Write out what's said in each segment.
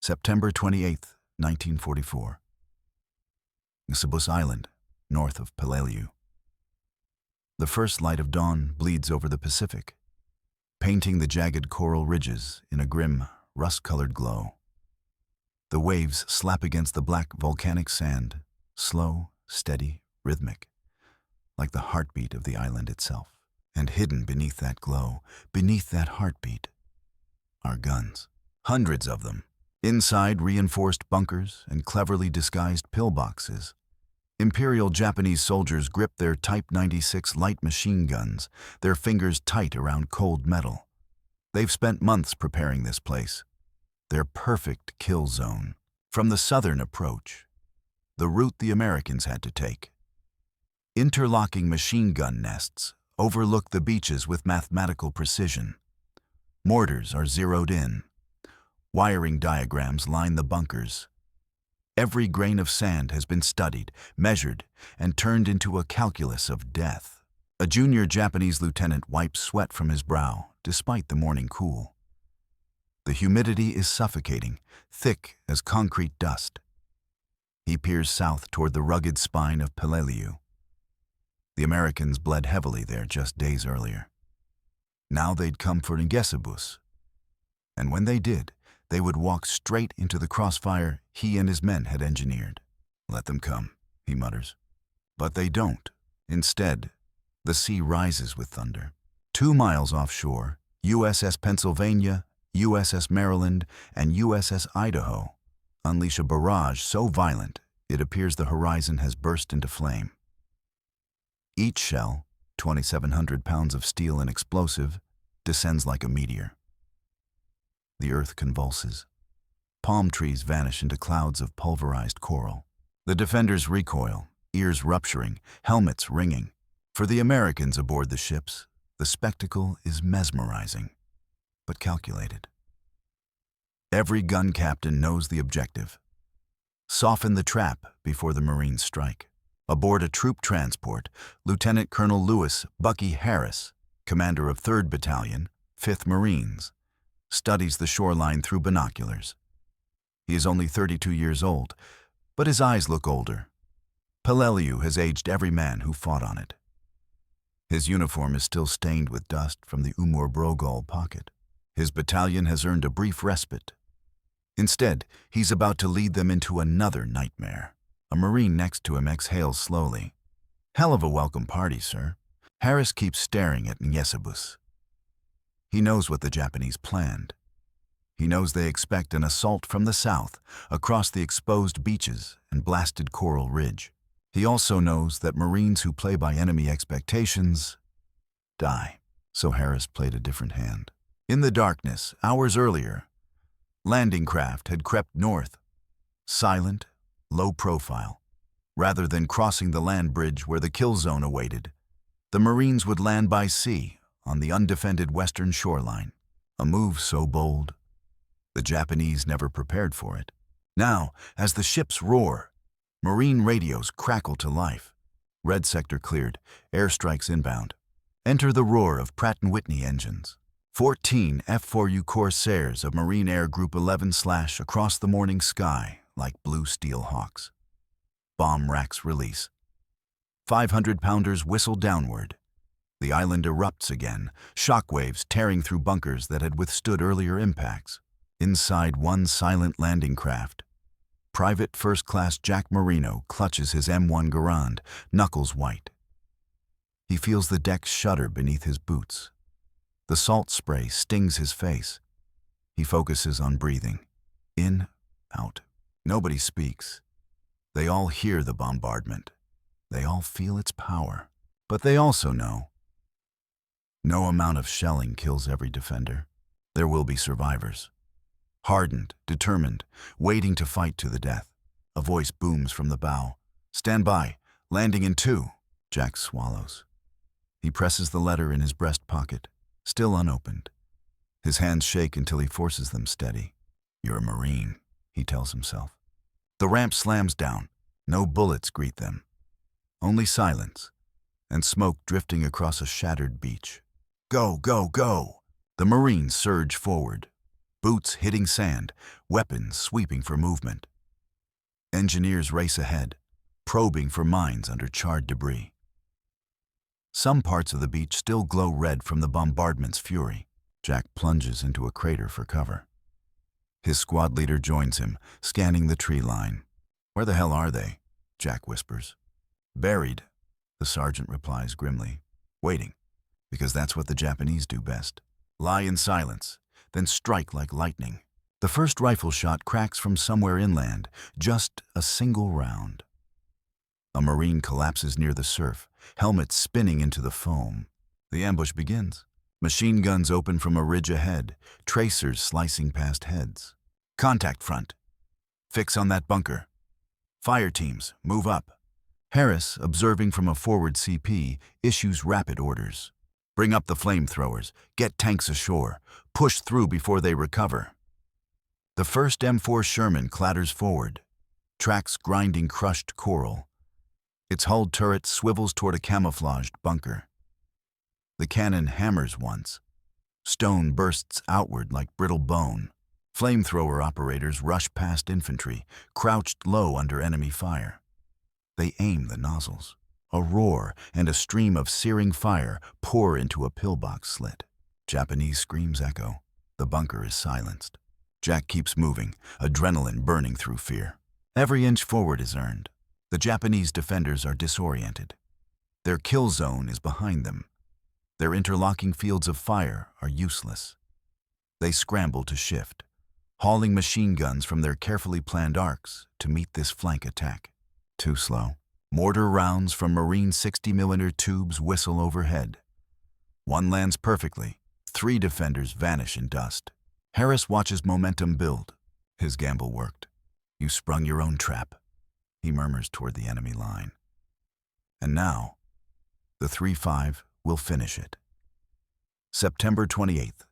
September 28, 1944. Ngesebus Island, north of Battalion. The first light of dawn bleeds over the Pacific, painting the jagged coral ridges in a grim, rust-colored glow. The waves slap against the black volcanic sand, slow, steady, rhythmic, like the heartbeat of the island itself. And hidden beneath that glow, beneath that heartbeat, are guns. Hundreds of them. Inside reinforced bunkers and cleverly disguised pillboxes, Imperial Japanese soldiers grip their Type 96 light machine guns, their fingers tight around cold metal. They've spent months preparing this place, their perfect kill zone. From the southern approach, the route the Americans had to take. Interlocking machine gun nests overlook the beaches with mathematical precision. Mortars are zeroed in. Wiring diagrams line the bunkers. Every grain of sand has been studied, measured, and turned into a calculus of death. A junior Japanese lieutenant wipes sweat from his brow, despite the morning cool. The humidity is suffocating, thick as concrete dust. He peers south toward the rugged spine of Battalion. The Americans bled heavily there just days earlier. Now they'd come for Ngesebus. And when they did, they would walk straight into the crossfire he and his men had engineered. "Let them come," he mutters. But they don't. Instead, the sea rises with thunder. 2 miles offshore, USS Pennsylvania, USS Maryland, and USS Idaho unleash a barrage so violent it appears the horizon has burst into flame. Each shell, 2,700 pounds of steel and explosive, descends like a meteor. The earth convulses. Palm trees vanish into clouds of pulverized coral. The defenders recoil, ears rupturing, helmets ringing. For the Americans aboard the ships, the spectacle is mesmerizing, but calculated. Every gun captain knows the objective. Soften the trap before the Marines strike. Aboard a troop transport, Lieutenant Colonel Lewis Bucky Harris, commander of 3rd Battalion, 5th Marines, studies the shoreline through binoculars. He is only 32 years old, but his eyes look older. Battalion has aged every man who fought on it. His uniform is still stained with dust from the Umur Brogol pocket. His battalion has earned a brief respite. Instead, he's about to lead them into another nightmare. A Marine next to him exhales slowly. "Hell of a welcome party, sir." Harris keeps staring at Ngesebus. He knows what the Japanese planned. He knows they expect an assault from the south, across the exposed beaches and blasted coral ridge. He also knows that Marines who play by enemy expectations die. So Harris played a different hand. In the darkness, hours earlier, landing craft had crept north, silent, low profile. Rather than crossing the land bridge where the kill zone awaited, the Marines would land by sea on the undefended western shoreline. A move so bold, the Japanese never prepared for it. Now, as the ships roar, Marine radios crackle to life. Red sector cleared, airstrikes inbound. Enter the roar of Pratt & Whitney engines. 14 F-4U Corsairs of Marine Air Group 11 slash across the morning sky like blue steel hawks. Bomb racks release. 500-pounders whistle downward. The island erupts again, shockwaves tearing through bunkers that had withstood earlier impacts. Inside one silent landing craft, Private First Class Jack Marino clutches his M1 Garand, knuckles white. He feels the deck shudder beneath his boots. The salt spray stings his face. He focuses on breathing. In, out. Nobody speaks. They all hear the bombardment. They all feel its power. But they also know no amount of shelling kills every defender. There will be survivors. Hardened, determined, waiting to fight to the death. A voice booms from the bow. "Stand by. Landing in 2. Jack swallows. He presses the letter in his breast pocket, still unopened. His hands shake until he forces them steady. "You're a Marine," he tells himself. The ramp slams down. No bullets greet them. Only silence and smoke drifting across a shattered beach. Go, go, go! The Marines surge forward. Boots hitting sand, weapons sweeping for movement. Engineers race ahead, probing for mines under charred debris. Some parts of the beach still glow red from the bombardment's fury. Jack plunges into a crater for cover. His squad leader joins him, scanning the tree line. "Where the hell are they?" Jack whispers. "Buried," the sergeant replies grimly. "Waiting, because that's what the Japanese do best. Lie in silence, then strike like lightning." The first rifle shot cracks from somewhere inland, just a single round. A Marine collapses near the surf, helmet spinning into the foam. The ambush begins. Machine guns open from a ridge ahead, tracers slicing past heads. "Contact front. Fix on that bunker. Fire teams, move up." Harris, observing from a forward CP, issues rapid orders. "Bring up the flamethrowers, get tanks ashore, push through before they recover." The first M4 Sherman clatters forward, tracks grinding crushed coral. Its hulled turret swivels toward a camouflaged bunker. The cannon hammers once. Stone bursts outward like brittle bone. Flamethrower operators rush past infantry, crouched low under enemy fire. They aim the nozzles. A roar and a stream of searing fire pour into a pillbox slit. Japanese screams echo. The bunker is silenced. Jack keeps moving, adrenaline burning through fear. Every inch forward is earned. The Japanese defenders are disoriented. Their kill zone is behind them. Their interlocking fields of fire are useless. They scramble to shift, hauling machine guns from their carefully planned arcs to meet this flank attack. Too slow. Mortar rounds from Marine 60mm tubes whistle overhead. One lands perfectly. 3 defenders vanish in dust. Harris watches momentum build. His gamble worked. "You sprung your own trap," he murmurs toward the enemy line. And now, the 3-5 will finish it. September 28th,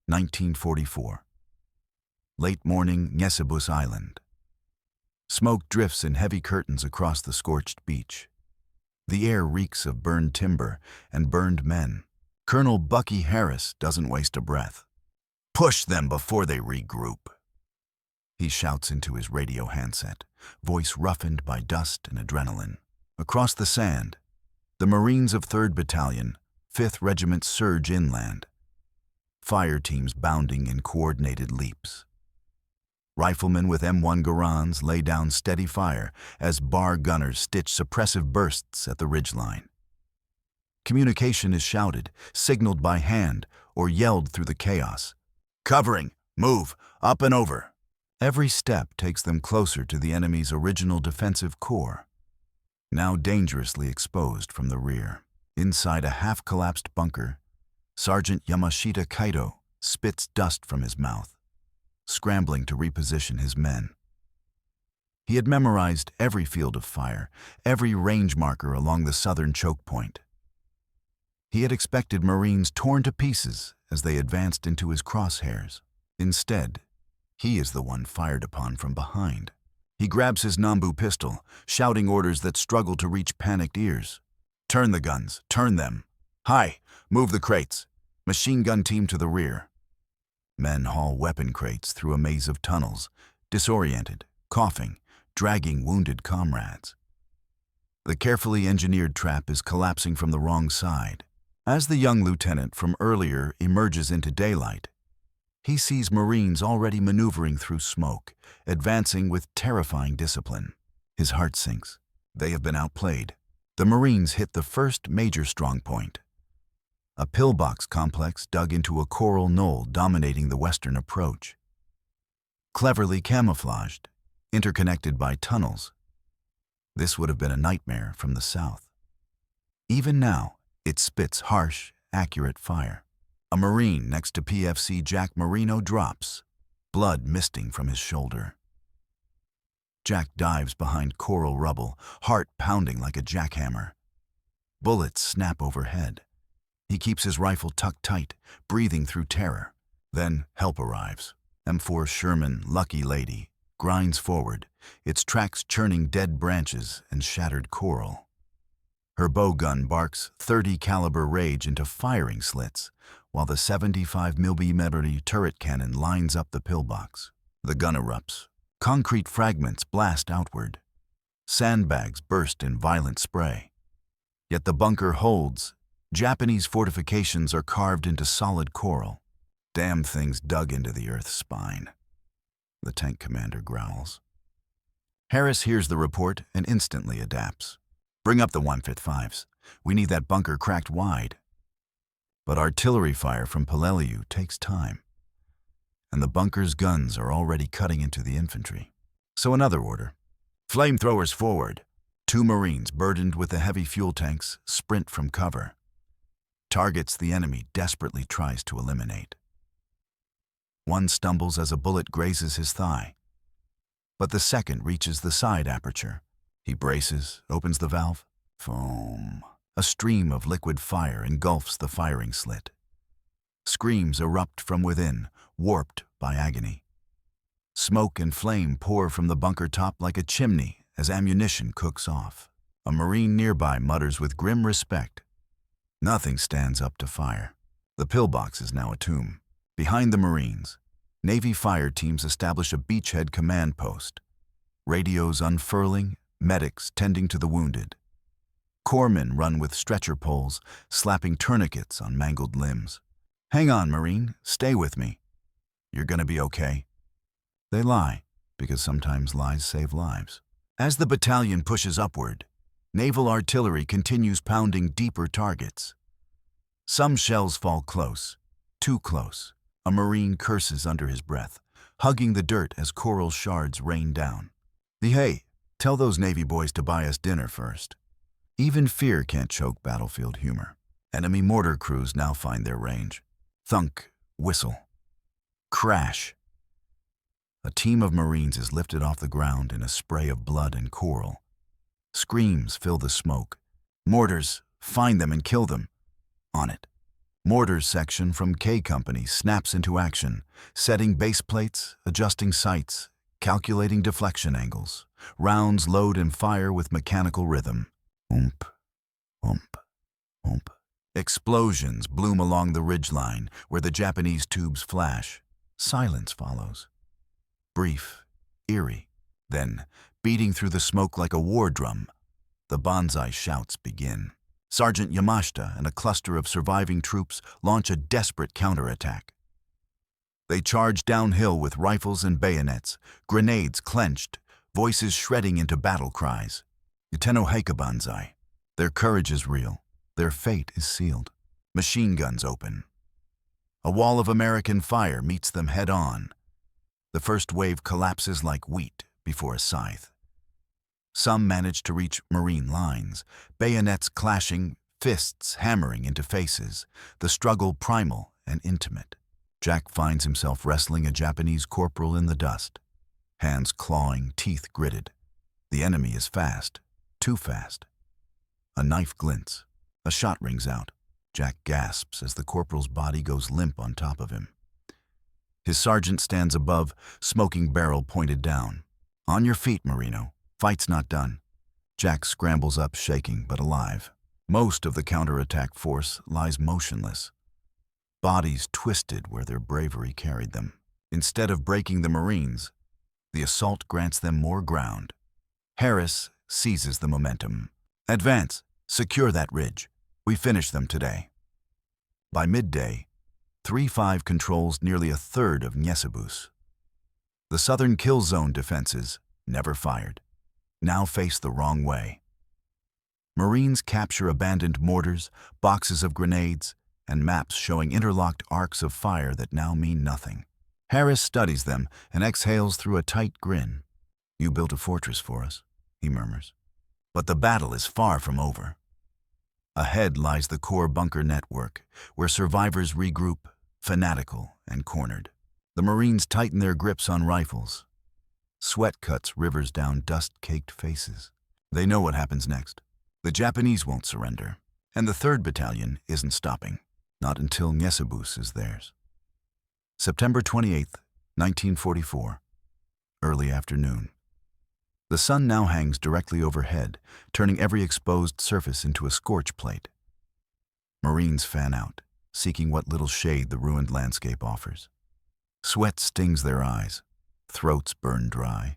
1944. Late morning, Ngesebus Island. Smoke drifts in heavy curtains across the scorched beach. The air reeks of burned timber and burned men. Colonel Bucky Harris doesn't waste a breath. "Push them before they regroup," he shouts into his radio handset, voice roughened by dust and adrenaline. Across the sand, the Marines of 3rd Battalion, 5th Regiment surge inland. Fire teams bounding in coordinated leaps. Riflemen with M1 Garans lay down steady fire as bar gunners stitch suppressive bursts at the ridgeline. Communication is shouted, signaled by hand, or yelled through the chaos. "Covering! Move! Up and over!" Every step takes them closer to the enemy's original defensive core, now dangerously exposed from the rear. Inside a half-collapsed bunker, Sergeant Yamashita Kaito spits dust from his mouth, scrambling to reposition his men. He had memorized every field of fire, every range marker along the southern choke point. He had expected Marines torn to pieces as they advanced into his crosshairs. Instead, he is the one fired upon from behind. He grabs his Nambu pistol, shouting orders that struggle to reach panicked ears. "Turn the guns, turn them. Hi, move the crates. Machine gun team to the rear." Men haul weapon crates through a maze of tunnels, disoriented, coughing, dragging wounded comrades. The carefully engineered trap is collapsing from the wrong side. As the young lieutenant from earlier emerges into daylight, he sees Marines already maneuvering through smoke, advancing with terrifying discipline. His heart sinks. They have been outplayed. The Marines hit the first major strongpoint, a pillbox complex dug into a coral knoll dominating the western approach. Cleverly camouflaged, interconnected by tunnels, this would have been a nightmare from the south. Even now, it spits harsh, accurate fire. A Marine next to PFC Jack Marino drops, blood misting from his shoulder. Jack dives behind coral rubble, heart pounding like a jackhammer. Bullets snap overhead. He keeps his rifle tucked tight, breathing through terror. Then help arrives. M4 Sherman, Lucky Lady, grinds forward, its tracks churning dead branches and shattered coral. Her bow gun barks .30 caliber rage into firing slits, while the 75mm turret cannon lines up the pillbox. The gun erupts. Concrete fragments blast outward. Sandbags burst in violent spray. Yet the bunker holds. Japanese fortifications are carved into solid coral. Damn things dug into the earth's spine. The tank commander growls. Harris hears the report and instantly adapts. Bring up the 155s. We need that bunker cracked wide. But artillery fire from Peleliu takes time, and the bunker's guns are already cutting into the infantry. So another order. Flamethrowers forward. 2 Marines burdened with the heavy fuel tanks sprint from cover. Targets the enemy desperately tries to eliminate. One stumbles as a bullet grazes his thigh, but the second reaches the side aperture. He braces, opens the valve. Foam. A stream of liquid fire engulfs the firing slit. Screams erupt from within, warped by agony. Smoke and flame pour from the bunker top like a chimney as ammunition cooks off. A Marine nearby mutters with grim respect. Nothing stands up to fire. The pillbox is now a tomb. Behind the Marines, Navy fire teams establish a beachhead command post. Radios unfurling, medics tending to the wounded. Corpsmen run with stretcher poles, slapping tourniquets on mangled limbs. Hang on, Marine, stay with me. You're gonna be okay. They lie, because sometimes lies save lives. As the battalion pushes upward, naval artillery continues pounding deeper targets. Some shells fall close, too close. A Marine curses under his breath, hugging the dirt as coral shards rain down. Hey, tell those Navy boys to buy us dinner first. Even fear can't choke battlefield humor. Enemy mortar crews now find their range. Thunk, whistle. Crash. A team of Marines is lifted off the ground in a spray of blood and coral. Screams fill the smoke. Mortars, find them and kill them. On it. Mortars section from K Company snaps into action, setting base plates, adjusting sights, calculating deflection angles. Rounds load and fire with mechanical rhythm. Oomp, oomp, oomp. Explosions bloom along the ridgeline where the Japanese tubes flash. Silence follows. Brief, eerie. Then, beating through the smoke like a war drum, the banzai shouts begin. Sergeant Yamashita and a cluster of surviving troops launch a desperate counterattack. They charge downhill with rifles and bayonets, grenades clenched, voices shredding into battle cries. Yuteno Heika Banzai. Their courage is real. Their fate is sealed. Machine guns open. A wall of American fire meets them head-on. The first wave collapses like wheat before a scythe. Some manage to reach Marine lines, bayonets clashing, fists hammering into faces, the struggle primal and intimate. Jack finds himself wrestling a Japanese corporal in the dust. Hands clawing, teeth gritted. The enemy is fast, too fast. A knife glints. A shot rings out. Jack gasps as the corporal's body goes limp on top of him. His sergeant stands above, smoking barrel pointed down. On your feet, Marino. Fight's not done. Jack scrambles up, shaking but alive. Most of the counterattack force lies motionless. Bodies twisted where their bravery carried them. Instead of breaking the Marines, the assault grants them more ground. Harris seizes the momentum. Advance. Secure that ridge. We finish them today. By midday, 3-5 controls nearly a third of Ngesebus. The southern kill zone defenses, never fired, now face the wrong way. Marines capture abandoned mortars, boxes of grenades, and maps showing interlocked arcs of fire that now mean nothing. Harris studies them and exhales through a tight grin. You built a fortress for us, he murmurs. But the battle is far from over. Ahead lies the core bunker network, where survivors regroup, fanatical and cornered. The Marines tighten their grips on rifles. Sweat cuts rivers down dust-caked faces. They know what happens next. The Japanese won't surrender, and the 3rd Battalion isn't stopping, not until Ngesebus is theirs. September 28, 1944, early afternoon. The sun now hangs directly overhead, turning every exposed surface into a scorch plate. Marines fan out, seeking what little shade the ruined landscape offers. Sweat stings their eyes, throats burn dry.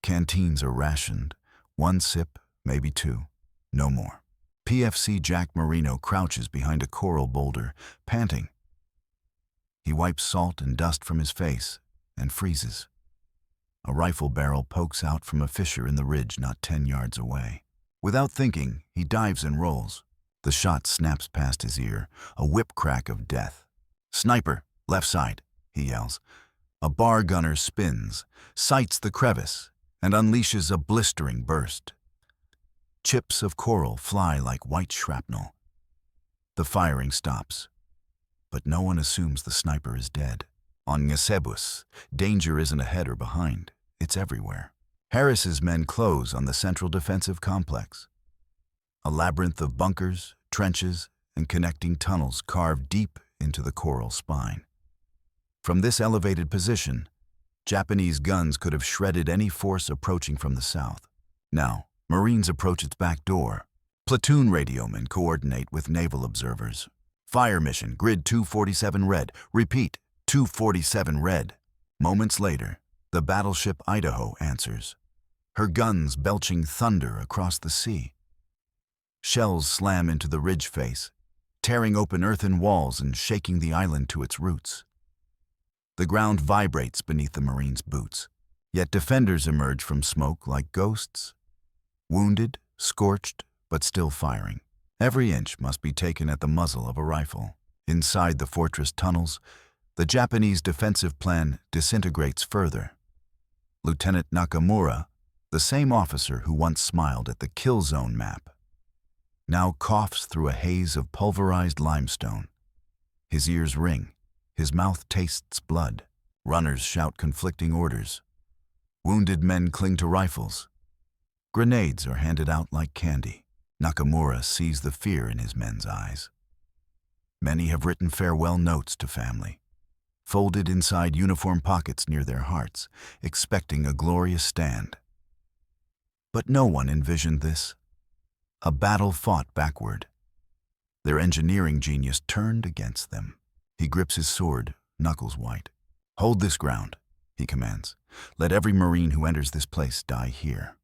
Canteens are rationed, one sip, maybe two, no more. PFC Jack Marino crouches behind a coral boulder, panting. He wipes salt and dust from his face and freezes. A rifle barrel pokes out from a fissure in the ridge not 10 yards away. Without thinking, he dives and rolls. The shot snaps past his ear, a whip crack of death. "Sniper, left side," he yells. A bar gunner spins, sights the crevice, and unleashes a blistering burst. Chips of coral fly like white shrapnel. The firing stops, but no one assumes the sniper is dead. On Ngesebus, danger isn't ahead or behind, it's everywhere. Harris's men close on the central defensive complex. A labyrinth of bunkers, trenches, and connecting tunnels carved deep into the coral spine. From this elevated position, Japanese guns could have shredded any force approaching from the south. Now, Marines approach its back door. Platoon radiomen coordinate with naval observers. Fire mission, grid 247 red. Repeat, 247 red. Moments later, the battleship Idaho answers, her guns belching thunder across the sea. Shells slam into the ridge face, tearing open earthen walls and shaking the island to its roots. The ground vibrates beneath the Marines' boots, yet defenders emerge from smoke like ghosts, wounded, scorched, but still firing. Every inch must be taken at the muzzle of a rifle. Inside the fortress tunnels, the Japanese defensive plan disintegrates further. Lieutenant Nakamura, the same officer who once smiled at the kill zone map, now coughs through a haze of pulverized limestone. His ears ring, his mouth tastes blood. Runners shout conflicting orders. Wounded men cling to rifles. Grenades are handed out like candy. Nakamura sees the fear in his men's eyes. Many have written farewell notes to family, folded inside uniform pockets near their hearts, expecting a glorious stand. But no one envisioned this. A battle fought backward. Their engineering genius turned against them. He grips his sword, knuckles white. "Hold this ground," he commands. "Let every Marine who enters this place die here."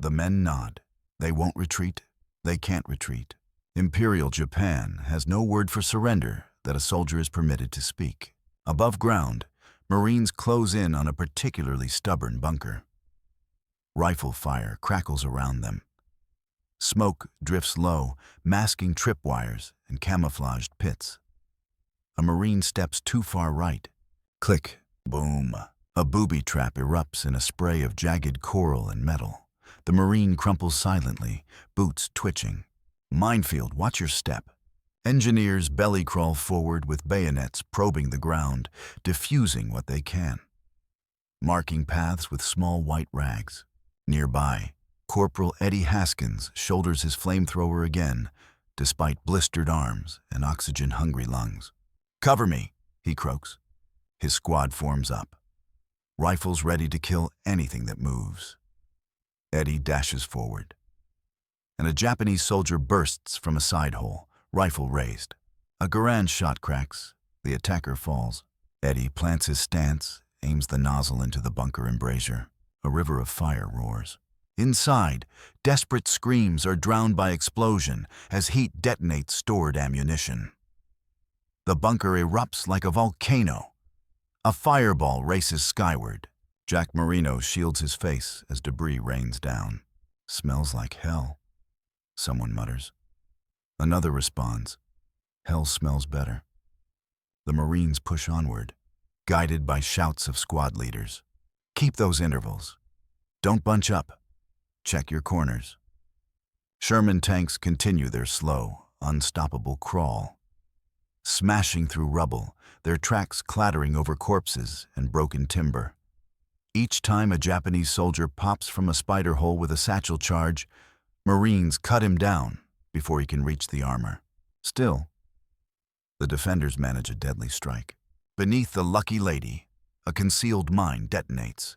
The men nod. They won't retreat. They can't retreat. Imperial Japan has no word for surrender that a soldier is permitted to speak. Above ground, Marines close in on a particularly stubborn bunker. Rifle fire crackles around them. Smoke drifts low, masking tripwires and camouflaged pits. A Marine steps too far right. Click, boom. A booby trap erupts in a spray of jagged coral and metal. The Marine crumples silently, boots twitching. Minefield, watch your step. Engineers belly crawl forward with bayonets probing the ground, diffusing what they can. Marking paths with small white rags. Nearby, Corporal Eddie Haskins shoulders his flamethrower again, despite blistered arms and oxygen-hungry lungs. "Cover me," he croaks. His squad forms up, rifles ready to kill anything that moves. Eddie dashes forward, and a Japanese soldier bursts from a side hole, rifle raised. A Garand shot cracks, the attacker falls. Eddie plants his stance, aims the nozzle into the bunker embrasure. A river of fire roars. Inside, desperate screams are drowned by explosion as heat detonates stored ammunition. The bunker erupts like a volcano. A fireball races skyward. Jack Marino shields his face as debris rains down. "Smells like hell," someone mutters. Another responds, "Hell smells better." The Marines push onward, guided by shouts of squad leaders. "Keep those intervals. Don't bunch up. Check your corners." Sherman tanks continue their slow, unstoppable crawl. Smashing through rubble, their tracks clattering over corpses and broken timber. Each time a Japanese soldier pops from a spider hole with a satchel charge, Marines cut him down before he can reach the armor. Still, the defenders manage a deadly strike. Beneath the Lucky Lady, a concealed mine detonates.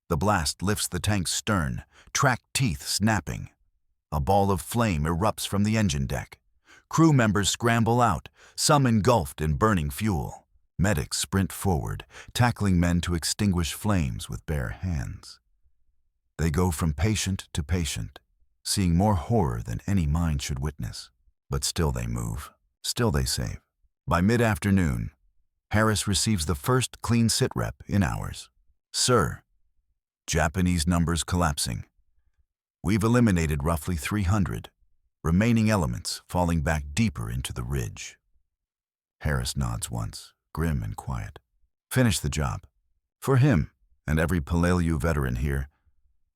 The blast lifts the tank's stern, track teeth snapping. A ball of flame erupts from the engine deck. Crew members scramble out, some engulfed in burning fuel. Medics sprint forward, tackling men to extinguish flames with bare hands. They go from patient to patient, seeing more horror than any mind should witness. But still they move, still they save. By mid-afternoon, Harris receives the first clean sitrep in hours. "Sir, Japanese numbers collapsing. We've eliminated roughly 300, remaining elements falling back deeper into the ridge." Harris nods once, grim and quiet. Finish the job. For him, and every Palaleo veteran here,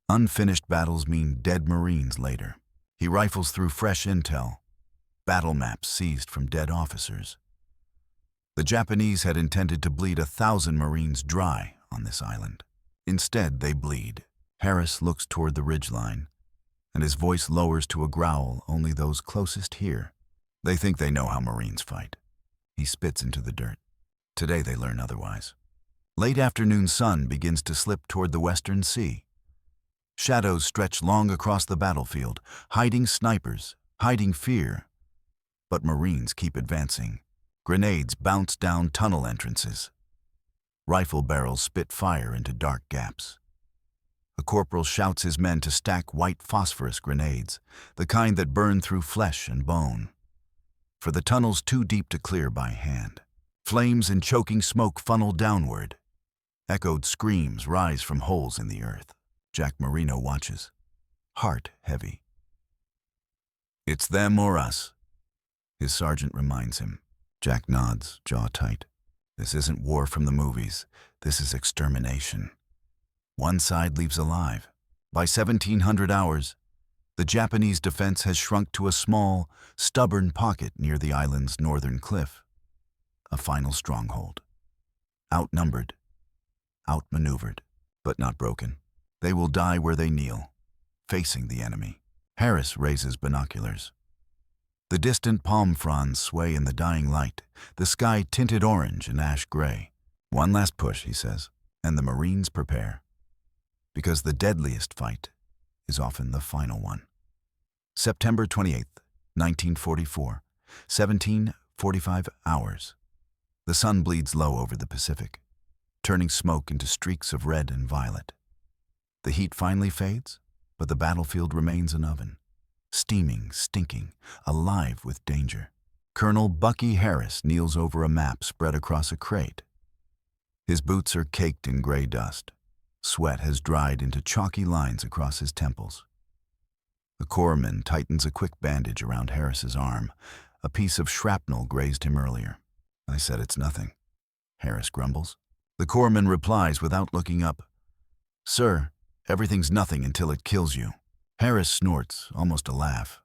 unfinished battles mean dead Marines later. He rifles through fresh intel, battle maps seized from dead officers. The Japanese had intended to bleed 1,000 Marines dry on this island. Instead, they bleed. Harris looks toward the ridgeline, and his voice lowers to a growl only those closest hear. They think they know how Marines fight. He spits into the dirt. Today they learn otherwise. Late afternoon sun begins to slip toward the western sea. Shadows stretch long across the battlefield, hiding snipers, hiding fear. But Marines keep advancing. Grenades bounce down tunnel entrances. Rifle barrels spit fire into dark gaps. A corporal shouts his men to stack white phosphorus grenades, the kind that burn through flesh and bone. For the tunnel's too deep to clear by hand. Flames and choking smoke funnel downward. Echoed screams rise from holes in the earth. Jack Marino watches, heart heavy. "It's them or us," his sergeant reminds him. Jack nods, jaw tight. This isn't war from the movies. This is extermination. One side leaves alive. By 1700 hours, the Japanese defense has shrunk to a small, stubborn pocket near the island's northern cliff. A final stronghold. Outnumbered, outmaneuvered, but not broken. They will die where they kneel, facing the enemy. Harris raises binoculars. The distant palm fronds sway in the dying light, the sky tinted orange and ash gray. "One last push," he says, and the Marines prepare. Because the deadliest fight is often the final one. September 28th, 1944, 17:45 hours. The sun bleeds low over the Pacific, turning smoke into streaks of red and violet. The heat finally fades, but the battlefield remains an oven. Steaming, stinking, alive with danger. Colonel Bucky Harris kneels over a map spread across a crate. His boots are caked in gray dust. Sweat has dried into chalky lines across his temples. The corpsman tightens a quick bandage around Harris's arm. A piece of shrapnel grazed him earlier. "I said it's nothing," Harris grumbles. The corpsman replies without looking up, "Sir, everything's nothing until it kills you." Harris snorts, almost a laugh.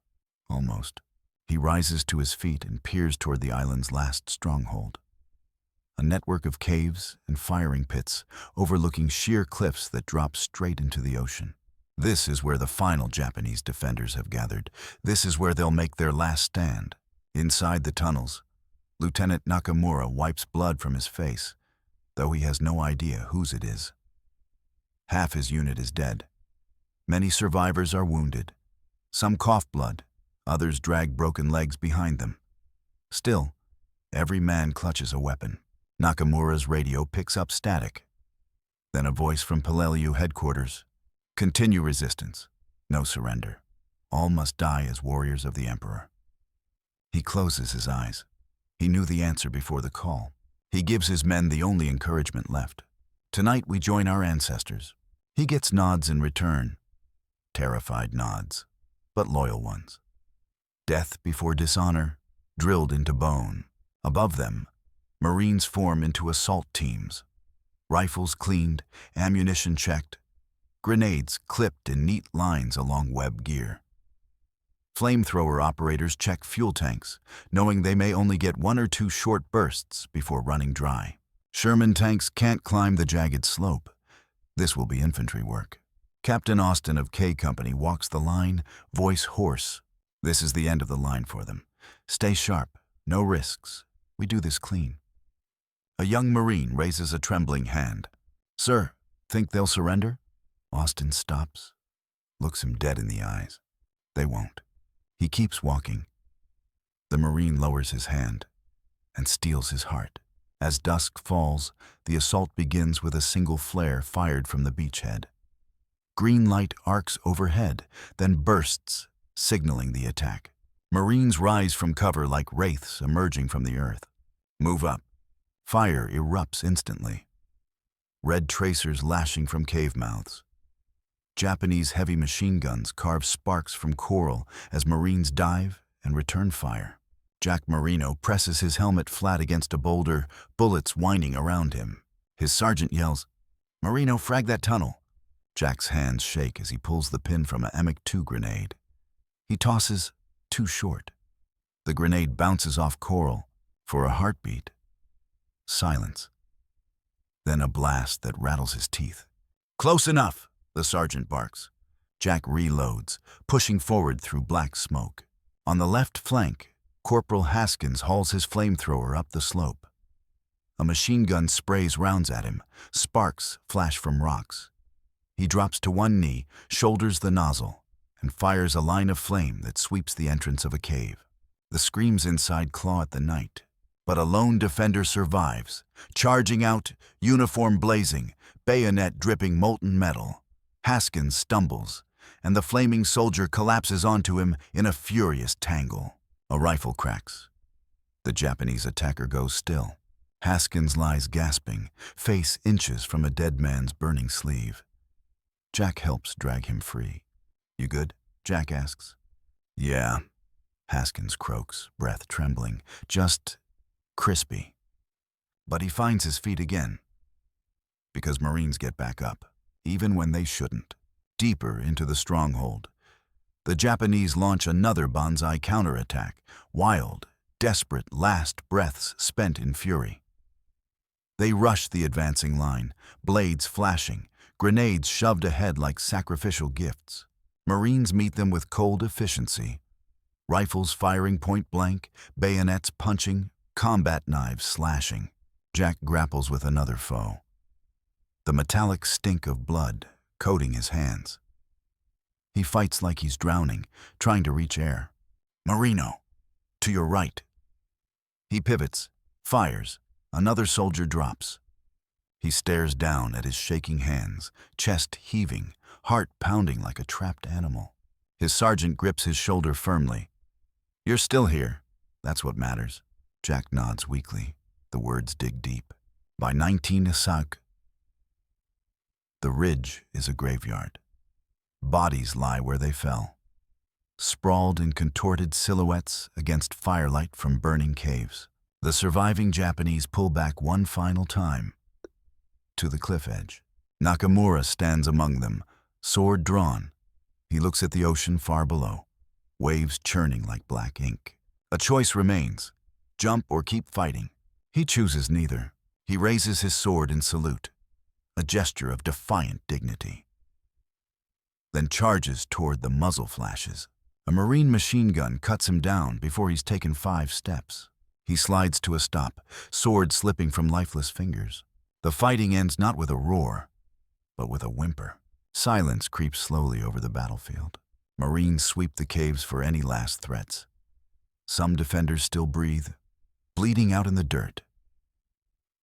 Almost. He rises to his feet and peers toward the island's last stronghold. A network of caves and firing pits overlooking sheer cliffs that drop straight into the ocean. This is where the final Japanese defenders have gathered. This is where they'll make their last stand. Inside the tunnels, Lieutenant Nakamura wipes blood from his face, though he has no idea whose it is. Half his unit is dead. Many survivors are wounded. Some cough blood, others drag broken legs behind them. Still, every man clutches a weapon. Nakamura's radio picks up static. Then a voice from Palaleo headquarters. "Continue resistance. No surrender. All must die as warriors of the Emperor." He closes his eyes. He knew the answer before the call. He gives his men the only encouragement left. "Tonight we join our ancestors." He gets nods in return. Terrified nods, but loyal ones. Death before dishonor, drilled into bone. Above them, Marines form into assault teams. Rifles cleaned, ammunition checked, grenades clipped in neat lines along web gear. Flamethrower operators check fuel tanks, knowing they may only get 1 or 2 short bursts before running dry. Sherman tanks can't climb the jagged slope. This will be infantry work. Captain Austin of K Company walks the line, voice hoarse. This is the end of the line for them. Stay sharp, no risks. We do this clean. A young Marine raises a trembling hand. "Sir, think they'll surrender?" Austin stops, looks him dead in the eyes. They won't. He keeps walking. The Marine lowers his hand and steals his heart. As dusk falls, the assault begins with a single flare fired from the beachhead. Green light arcs overhead, then bursts, signaling the attack. Marines rise from cover like wraiths emerging from the earth. Move up. Fire erupts instantly. Red tracers lashing from cave mouths. Japanese heavy machine guns carve sparks from coral as Marines dive and return fire. Jack Marino presses his helmet flat against a boulder, bullets whining around him. His sergeant yells, "Marino, frag that tunnel." Jack's hands shake as he pulls the pin from a MiG-2 grenade. He tosses, too short. The grenade bounces off coral. For a heartbeat. Silence. Then a blast that rattles his teeth. "Close enough," the sergeant barks. Jack reloads, pushing forward through black smoke. On the left flank, Corporal Haskins hauls his flamethrower up the slope. A machine gun sprays rounds at him. Sparks flash from rocks. He drops to one knee, shoulders the nozzle, and fires a line of flame that sweeps the entrance of a cave. The screams inside claw at the night, but a lone defender survives, charging out, uniform blazing, bayonet dripping molten metal. Haskins stumbles, and the flaming soldier collapses onto him in a furious tangle. A rifle cracks. The Japanese attacker goes still. Haskins lies gasping, face inches from a dead man's burning sleeve. Jack helps drag him free. "You good?" Jack asks. "Yeah," Haskins croaks, breath trembling, just crispy. But he finds his feet again. Because Marines get back up, even when they shouldn't. Deeper into the stronghold, the Japanese launch another banzai counterattack, wild, desperate last breaths spent in fury. They rush the advancing line, blades flashing, grenades shoved ahead like sacrificial gifts. Marines meet them with cold efficiency. Rifles firing point blank, bayonets punching, combat knives slashing. Jack grapples with another foe. The metallic stink of blood coating his hands. He fights like he's drowning, trying to reach air. "Marino, to your right." He pivots, fires. Another soldier drops. He stares down at his shaking hands, chest heaving, heart pounding like a trapped animal. His sergeant grips his shoulder firmly. "You're still here. That's what matters." Jack nods weakly. The words dig deep. By 19 Isak, the ridge is a graveyard. Bodies lie where they fell, sprawled in contorted silhouettes against firelight from burning caves. The surviving Japanese pull back one final time to the cliff edge. Nakamura stands among them, sword drawn. He looks at the ocean far below, waves churning like black ink. A choice remains, jump or keep fighting. He chooses neither. He raises his sword in salute, a gesture of defiant dignity. Then charges toward the muzzle flashes. A Marine machine gun cuts him down before he's taken 5 steps. He slides to a stop, sword slipping from lifeless fingers. The fighting ends not with a roar, but with a whimper. Silence creeps slowly over the battlefield. Marines sweep the caves for any last threats. Some defenders still breathe, bleeding out in the dirt.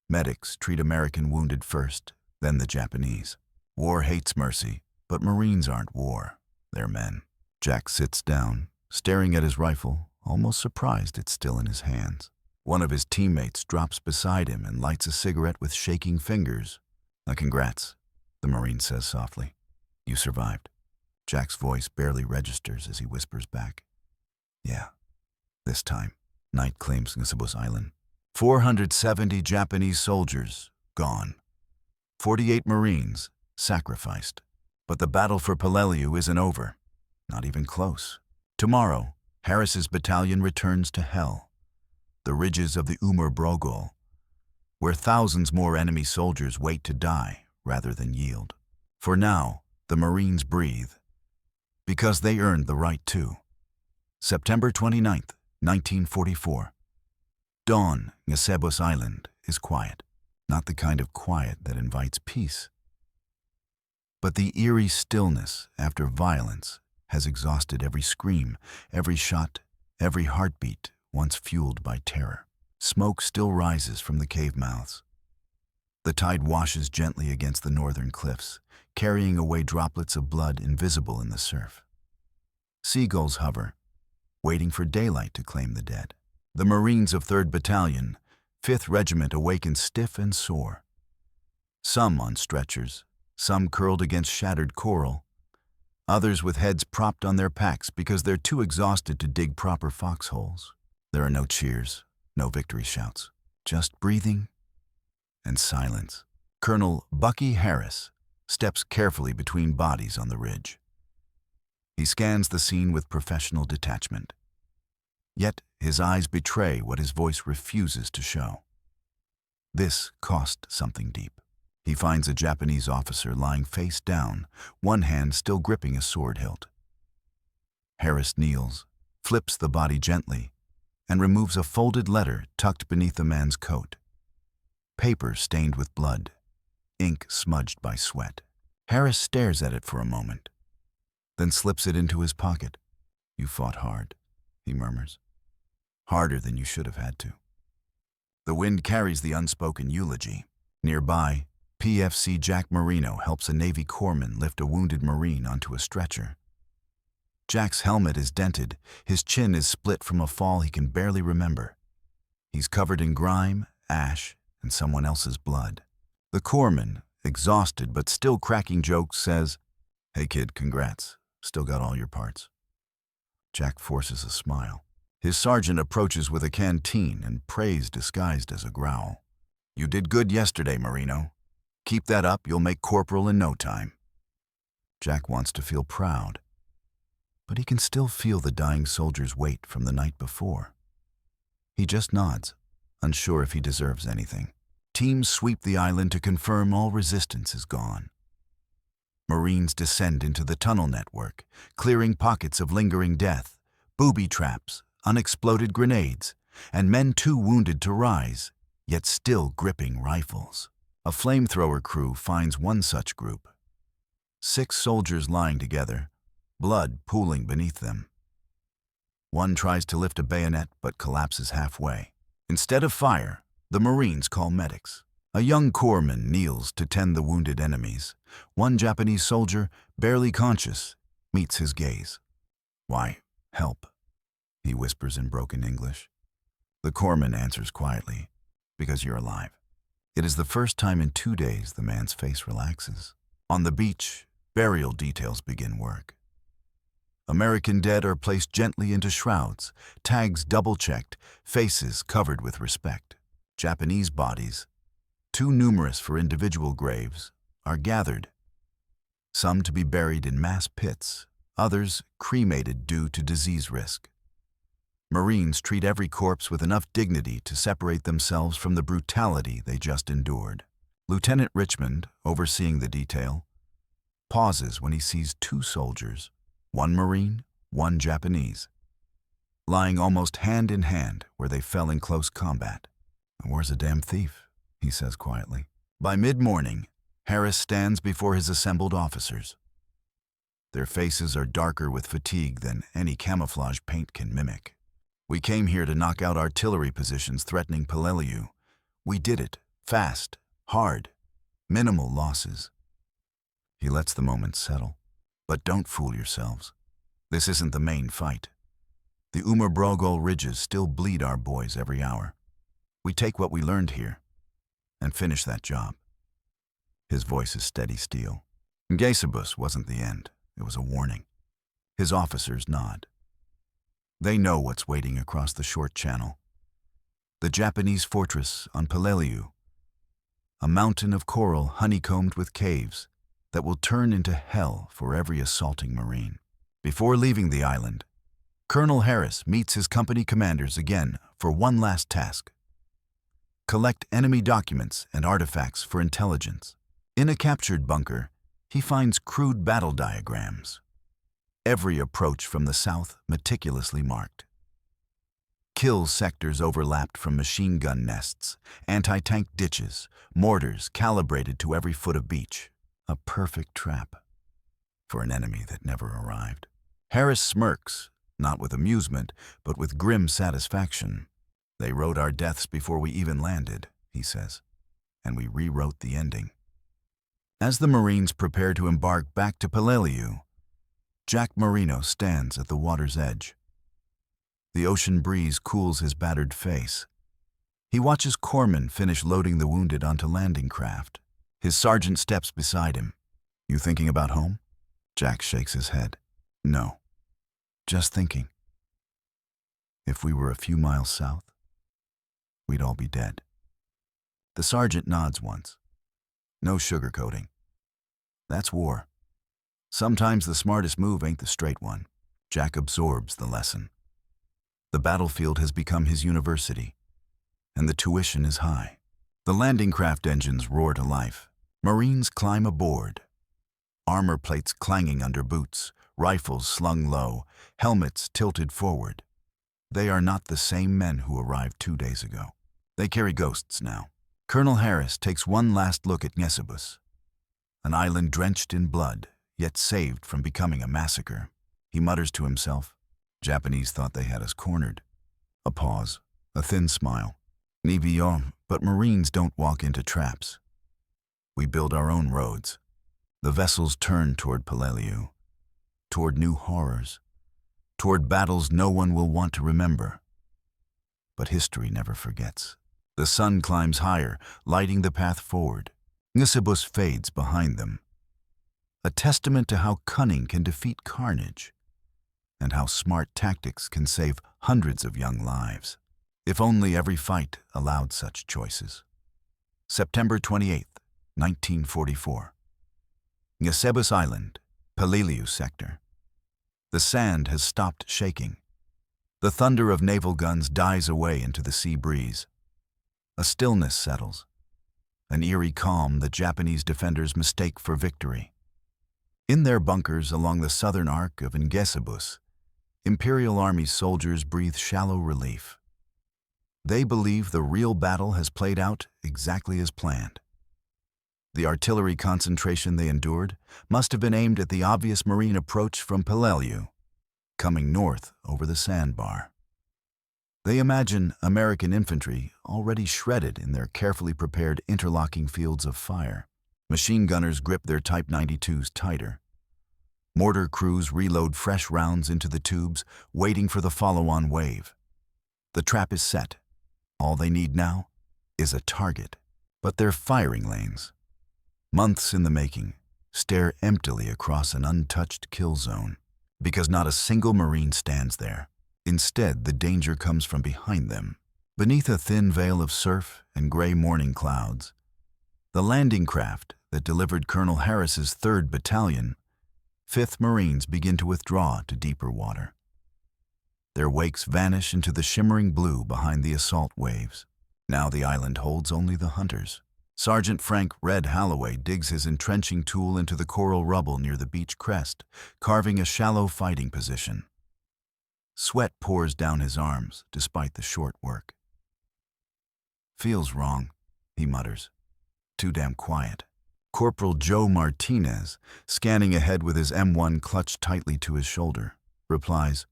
Medics treat American wounded first, then the Japanese. War hates mercy, but Marines aren't war. They're men. Jack sits down, staring at his rifle, almost surprised it's still in his hands. One of his teammates drops beside him and lights a cigarette with shaking fingers. "Congrats," the Marine says softly. "You survived." Jack's voice barely registers as he whispers back. "Yeah, this time." Night claims Ngesebus Island. 470 Japanese soldiers gone. 48 Marines sacrificed. But the battle for Peleliu isn't over. Not even close. Tomorrow, Harris's battalion returns to hell. The ridges of the Umur Brogol, where thousands more enemy soldiers wait to die rather than yield. For now, the Marines breathe, because they earned the right to. September 29th, 1944. Dawn, Ngesebus Island, is quiet. Not the kind of quiet that invites peace, But the eerie stillness after violence has exhausted every scream, every shot, every heartbeat once fueled by terror. Smoke still rises from the cave mouths. The tide washes gently against the northern cliffs, carrying away droplets of blood invisible in the surf. Seagulls hover, waiting for daylight to claim the dead. The Marines of 3rd Battalion, 5th Regiment awaken stiff and sore. Some on stretchers, some curled against shattered coral, others with heads propped on their packs because they're too exhausted to dig proper foxholes. There are no cheers, no victory shouts, just breathing and silence. Colonel Bucky Harris steps carefully between bodies on the ridge. He scans the scene with professional detachment. Yet his eyes betray what his voice refuses to show. This cost something deep. He finds a Japanese officer lying face down, one hand still gripping a sword hilt. Harris kneels, flips the body gently, and removes a folded letter tucked beneath the man's coat. Paper stained with blood, ink smudged by sweat. Harris stares at it for a moment, then slips it into his pocket. "You fought hard," he murmurs. "Harder than you should have had to." The wind carries the unspoken eulogy. Nearby, PFC Jack Marino helps a Navy corpsman lift a wounded Marine onto a stretcher. Jack's helmet is dented, his chin is split from a fall he can barely remember. He's covered in grime, ash, and someone else's blood. The corpsman, exhausted but still cracking jokes, says, "Hey kid, congrats. Still got all your parts." Jack forces a smile. His sergeant approaches with a canteen and praise disguised as a growl. "You did good yesterday, Marino. Keep that up, you'll make corporal in no time." Jack wants to feel proud, but he can still feel the dying soldier's weight from the night before. He just nods, unsure if he deserves anything. Teams sweep the island to confirm all resistance is gone. Marines descend into the tunnel network, clearing pockets of lingering death, booby traps, unexploded grenades, and men too wounded to rise, yet still gripping rifles. A flamethrower crew finds one such group. 6 soldiers lying together, blood pooling beneath them. One tries to lift a bayonet but collapses halfway. Instead of fire, the Marines call medics. A young corpsman kneels to tend the wounded enemies. One Japanese soldier, barely conscious, meets his gaze. "Why, help," he whispers in broken English. The corpsman answers quietly, "Because you're alive." It is the first time in 2 days the man's face relaxes. On the beach, burial details begin work. American dead are placed gently into shrouds, tags double-checked, faces covered with respect. Japanese bodies, too numerous for individual graves, are gathered, some to be buried in mass pits, others cremated due to disease risk. Marines treat every corpse with enough dignity to separate themselves from the brutality they just endured. Lieutenant Richmond, overseeing the detail, pauses when he sees 2 soldiers, one Marine, one Japanese, lying almost hand in hand where they fell in close combat. "Where's a damn thief?" he says quietly. By mid-morning, Harris stands before his assembled officers. Their faces are darker with fatigue than any camouflage paint can mimic. "We came here to knock out artillery positions threatening Peleliu. We did it, fast, hard, minimal losses." He lets the moment settle. "But don't fool yourselves. This isn't the main fight. The Umerbrogol ridges still bleed our boys every hour. We take what we learned here and finish that job." His voice is steady steel. Ngesebus wasn't the end. It was a warning. His officers nod. They know what's waiting across the short channel. The Japanese fortress on Peleliu, a mountain of coral honeycombed with caves that will turn into hell for every assaulting Marine. Before leaving the island, Colonel Harris meets his company commanders again for one last task: collect enemy documents and artifacts for intelligence. In a captured bunker, he finds crude battle diagrams. Every approach from the south meticulously marked. Kill sectors overlapped from machine gun nests, anti-tank ditches, mortars calibrated to every foot of beach. A perfect trap. for an enemy that never arrived. Harris smirks, not with amusement, but with grim satisfaction. They wrote our deaths before we even landed, he says, and we rewrote the ending. As the Marines prepare to embark back to Peleliu, Jack Marino stands at the water's edge. The ocean breeze cools his battered face. He watches corpsmen finish loading the wounded onto landing craft. His sergeant steps beside him. "You thinking about home?" Jack shakes his head. "No, just thinking. If we were a few miles south, we'd all be dead." The sergeant nods once. No sugarcoating. That's war. Sometimes the smartest move ain't the straight one. Jack absorbs the lesson. The battlefield has become his university, and the tuition is high. The landing craft engines roar to life. Marines climb aboard. Armor plates clanging under boots, rifles slung low, helmets tilted forward. They are not the same men who arrived 2 days ago. They carry ghosts now. Colonel Harris takes one last look at Ngesebus, an island drenched in blood, yet saved from becoming a massacre. He mutters to himself, "Japanese thought they had us cornered." A pause, a thin smile. "Nivillon, but Marines don't walk into traps. We build our own roads." The vessels turn toward Peleliu, toward new horrors, toward battles no one will want to remember. But history never forgets. The sun climbs higher, lighting the path forward. Ngesebus fades behind them. A testament to how cunning can defeat carnage, and how smart tactics can save hundreds of young lives. If only every fight allowed such choices. September 28th, 1944. Ngesebus Island, Peleliu sector. The sand has stopped shaking. The thunder of naval guns dies away into the sea breeze. A stillness settles, an eerie calm that Japanese defenders mistake for victory. In their bunkers along the southern arc of Ngesebus, Imperial Army soldiers breathe shallow relief. They believe the real battle has played out exactly as planned. The artillery concentration they endured must have been aimed at the obvious Marine approach from Peleliu, coming north over the sandbar. They imagine American infantry already shredded in their carefully prepared interlocking fields of fire. Machine gunners grip their Type 92s tighter. Mortar crews reload fresh rounds into the tubes, waiting for the follow-on wave. The trap is set. All they need now is a target. But their firing lanes, months in the making, stare emptily across an untouched kill zone, because not a single Marine stands there. Instead, the danger comes from behind them. Beneath a thin veil of surf and gray morning clouds, the landing craft that delivered Colonel Harris's 3rd Battalion, 5th Marines begin to withdraw to deeper water. Their wakes vanish into the shimmering blue behind the assault waves. Now the island holds only the hunters. Sergeant Frank "Red" Holloway digs his entrenching tool into the coral rubble near the beach crest, carving a shallow fighting position. Sweat pours down his arms, despite the short work. "Feels wrong," he mutters. "Too damn quiet." Corporal Joe Martinez, scanning ahead with his M1 clutched tightly to his shoulder, replies,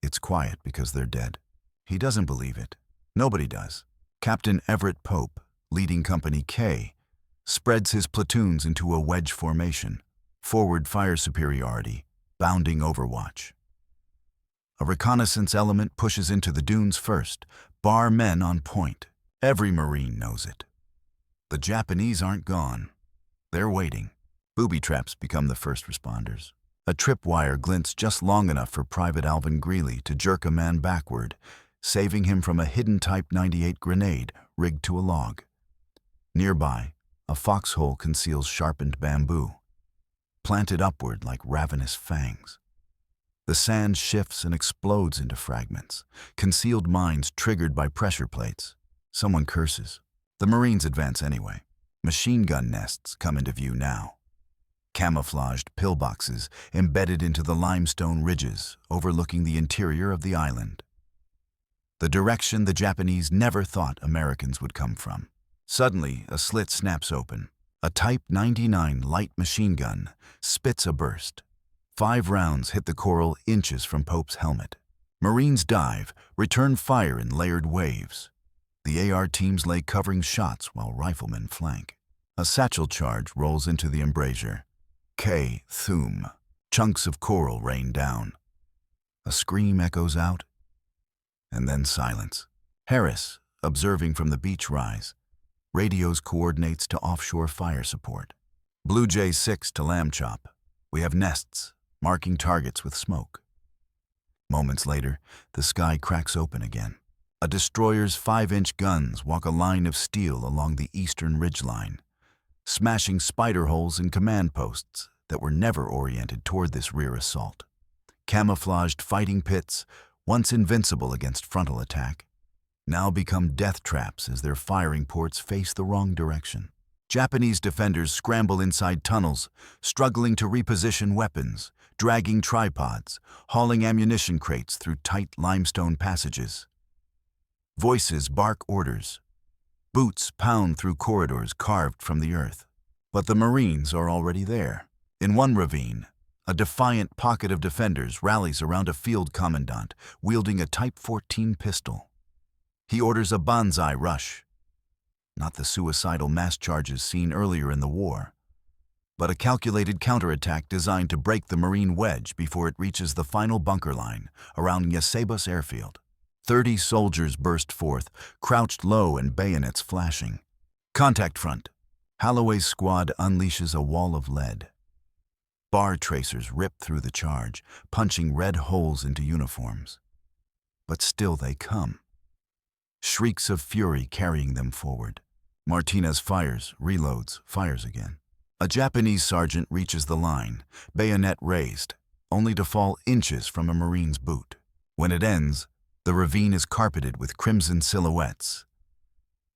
"It's quiet because they're dead." He doesn't believe it. Nobody does. Captain Everett Pope, leading Company K, spreads his platoons into a wedge formation, forward fire superiority, bounding overwatch. A reconnaissance element pushes into the dunes first, bar men on point. Every Marine knows it. The Japanese aren't gone. They're waiting. Booby traps become the first responders. A tripwire glints just long enough for Private Alvin Greeley to jerk a man backward, saving him from a hidden Type 98 grenade rigged to a log. Nearby, a foxhole conceals sharpened bamboo, planted upward like ravenous fangs. The sand shifts and explodes into fragments, concealed mines triggered by pressure plates. Someone curses. The Marines advance anyway. Machine gun nests come into view now. Camouflaged pillboxes embedded into the limestone ridges overlooking the interior of the island. The direction the Japanese never thought Americans would come from. Suddenly, a slit snaps open. A Type 99 light machine gun spits a burst. 5 rounds hit the coral inches from Pope's helmet. Marines dive, return fire in layered waves. The AR teams lay covering shots while riflemen flank. A satchel charge rolls into the embrasure. K-Thum. Chunks of coral rain down. A scream echoes out, and then silence. Harris, observing from the beach rise, radios coordinates to offshore fire support. Blue Jay 6 to Lamb Chop. We have nests, marking targets with smoke. Moments later, the sky cracks open again. A destroyer's 5-inch guns walk a line of steel along the eastern ridgeline, smashing spider holes in command posts that were never oriented toward this rear assault. Camouflaged fighting pits, once invincible against frontal attack, now become death traps as their firing ports face the wrong direction. Japanese defenders scramble inside tunnels, struggling to reposition weapons, dragging tripods, hauling ammunition crates through tight limestone passages. Voices bark orders. Boots pound through corridors carved from the earth. But the Marines are already there. In one ravine, a defiant pocket of defenders rallies around a field commandant wielding a Type 14 pistol. He orders a banzai rush. Not the suicidal mass charges seen earlier in the war, but a calculated counterattack designed to break the Marine wedge before it reaches the final bunker line around Ngesebus airfield. 30 soldiers burst forth, crouched low and bayonets flashing. Contact front. Holloway's squad unleashes a wall of lead. Bar tracers rip through the charge, punching red holes into uniforms. But still they come. Shrieks of fury carrying them forward. Martinez fires, reloads, fires again. A Japanese sergeant reaches the line, bayonet raised, only to fall inches from a Marine's boot. When it ends, the ravine is carpeted with crimson silhouettes.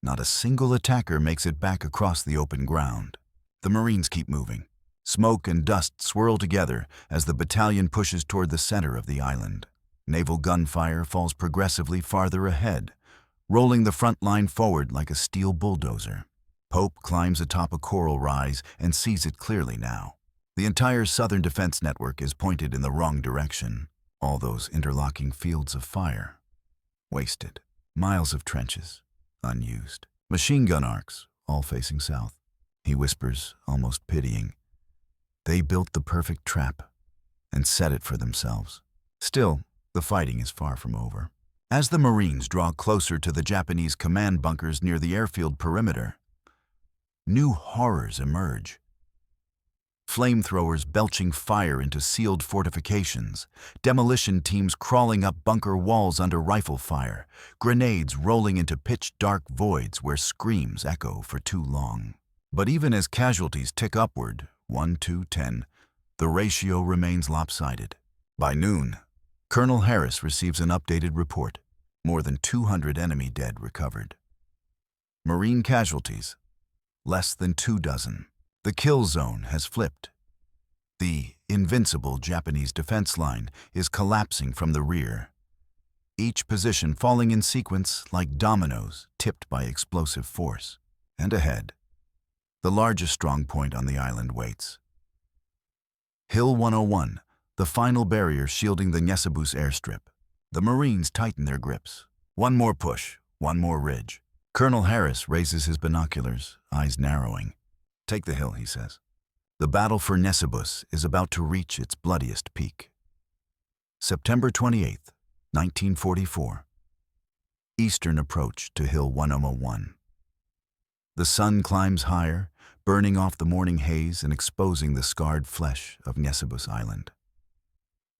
Not a single attacker makes it back across the open ground. The Marines keep moving. Smoke and dust swirl together as the battalion pushes toward the center of the island. Naval gunfire falls progressively farther ahead, rolling the front line forward like a steel bulldozer. Pope climbs atop a coral rise and sees it clearly now. The entire southern defense network is pointed in the wrong direction. All those interlocking fields of fire. Wasted. Miles of trenches. Unused. Machine gun arcs, all facing south. He whispers, almost pitying. They built the perfect trap and set it for themselves. Still, the fighting is far from over. As the Marines draw closer to the Japanese command bunkers near the airfield perimeter, new horrors emerge. Flamethrowers belching fire into sealed fortifications, demolition teams crawling up bunker walls under rifle fire, grenades rolling into pitch-dark voids where screams echo for too long. But even as casualties tick upward, 1 to 10, the ratio remains lopsided. By noon, Colonel Harris receives an updated report. More than 200 enemy dead recovered. Marine casualties, less than 24. The kill zone has flipped. The invincible Japanese defense line is collapsing from the rear, each position falling in sequence like dominoes tipped by explosive force. And ahead, the largest strong point on the island waits. Hill 101, the final barrier shielding the Ngesebus airstrip. The Marines tighten their grips. One more push, one more ridge. Colonel Harris raises his binoculars, eyes narrowing. Take the hill, he says. The battle for Ngesebus is about to reach its bloodiest peak. September 28, 1944. Eastern approach to Hill 101. The sun climbs higher, burning off the morning haze and exposing the scarred flesh of Ngesebus Island.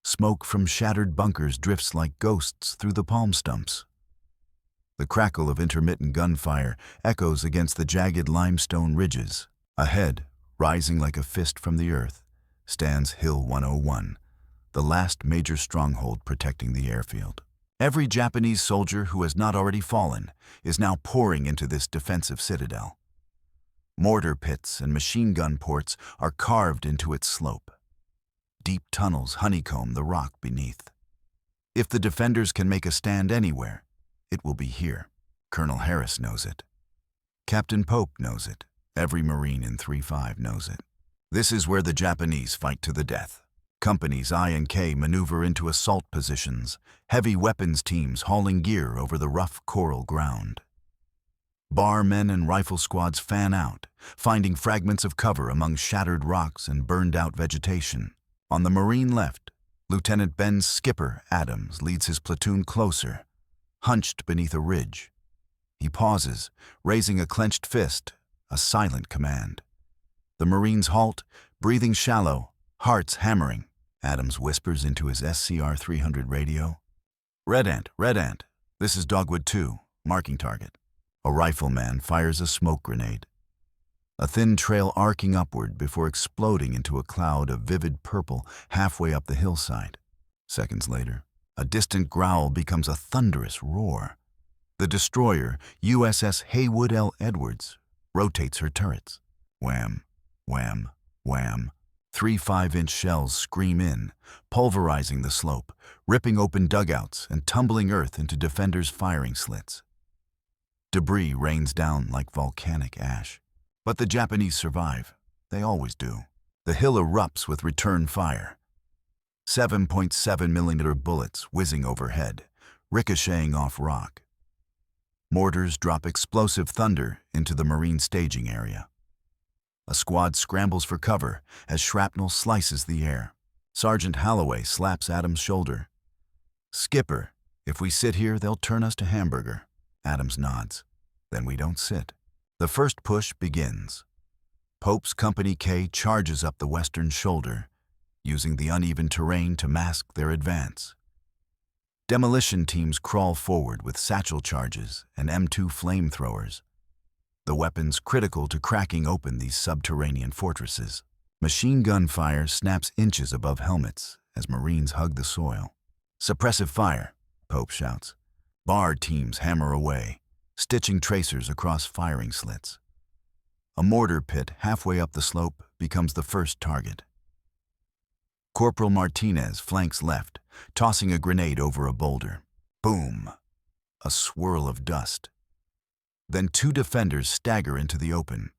Smoke from shattered bunkers drifts like ghosts through the palm stumps. The crackle of intermittent gunfire echoes against the jagged limestone ridges. Ahead, rising like a fist from the earth, stands Hill 101, the last major stronghold protecting the airfield. Every Japanese soldier who has not already fallen is now pouring into this defensive citadel. Mortar pits and machine gun ports are carved into its slope. Deep tunnels honeycomb the rock beneath. If the defenders can make a stand anywhere, it will be here. Colonel Harris knows it. Captain Pope knows it. Every Marine in 3-5 knows it. This is where the Japanese fight to the death. Companies I and K maneuver into assault positions, heavy weapons teams hauling gear over the rough coral ground. Bar men and rifle squads fan out, finding fragments of cover among shattered rocks and burned-out vegetation. On the Marine left, Lieutenant Ben's skipper, Adams, leads his platoon closer, hunched beneath a ridge. He pauses, raising a clenched fist, a silent command. The Marines halt, breathing shallow, hearts hammering. Adams whispers into his SCR-300 radio. Red Ant, this is Dogwood 2, marking target. A rifleman fires a smoke grenade. A thin trail arcing upward before exploding into a cloud of vivid purple halfway up the hillside. Seconds later, a distant growl becomes a thunderous roar. The destroyer, USS Haywood L. Edwards, rotates her turrets. Wham, wham, wham. 3 5-inch shells scream in, pulverizing the slope, ripping open dugouts and tumbling earth into defenders' firing slits. Debris rains down like volcanic ash. But the Japanese survive. They always do. The hill erupts with return fire. 7.7mm bullets whizzing overhead, ricocheting off rock. Mortars drop explosive thunder into the Marine staging area. A squad scrambles for cover as shrapnel slices the air. Sergeant Holloway slaps Adams' shoulder. "Skipper, if we sit here, they'll turn us to hamburger." Adams nods. Then we don't sit. The first push begins. Pope's Company K charges up the western shoulder, using the uneven terrain to mask their advance. Demolition teams crawl forward with satchel charges and M2 flamethrowers, the weapons critical to cracking open these subterranean fortresses. Machine gun fire snaps inches above helmets as Marines hug the soil. "Suppressive fire," Pope shouts. Bar teams hammer away, stitching tracers across firing slits. A mortar pit halfway up the slope becomes the first target. Corporal Martinez flanks left, tossing a grenade over a boulder. Boom! A swirl of dust. Then 2 defenders stagger into the open.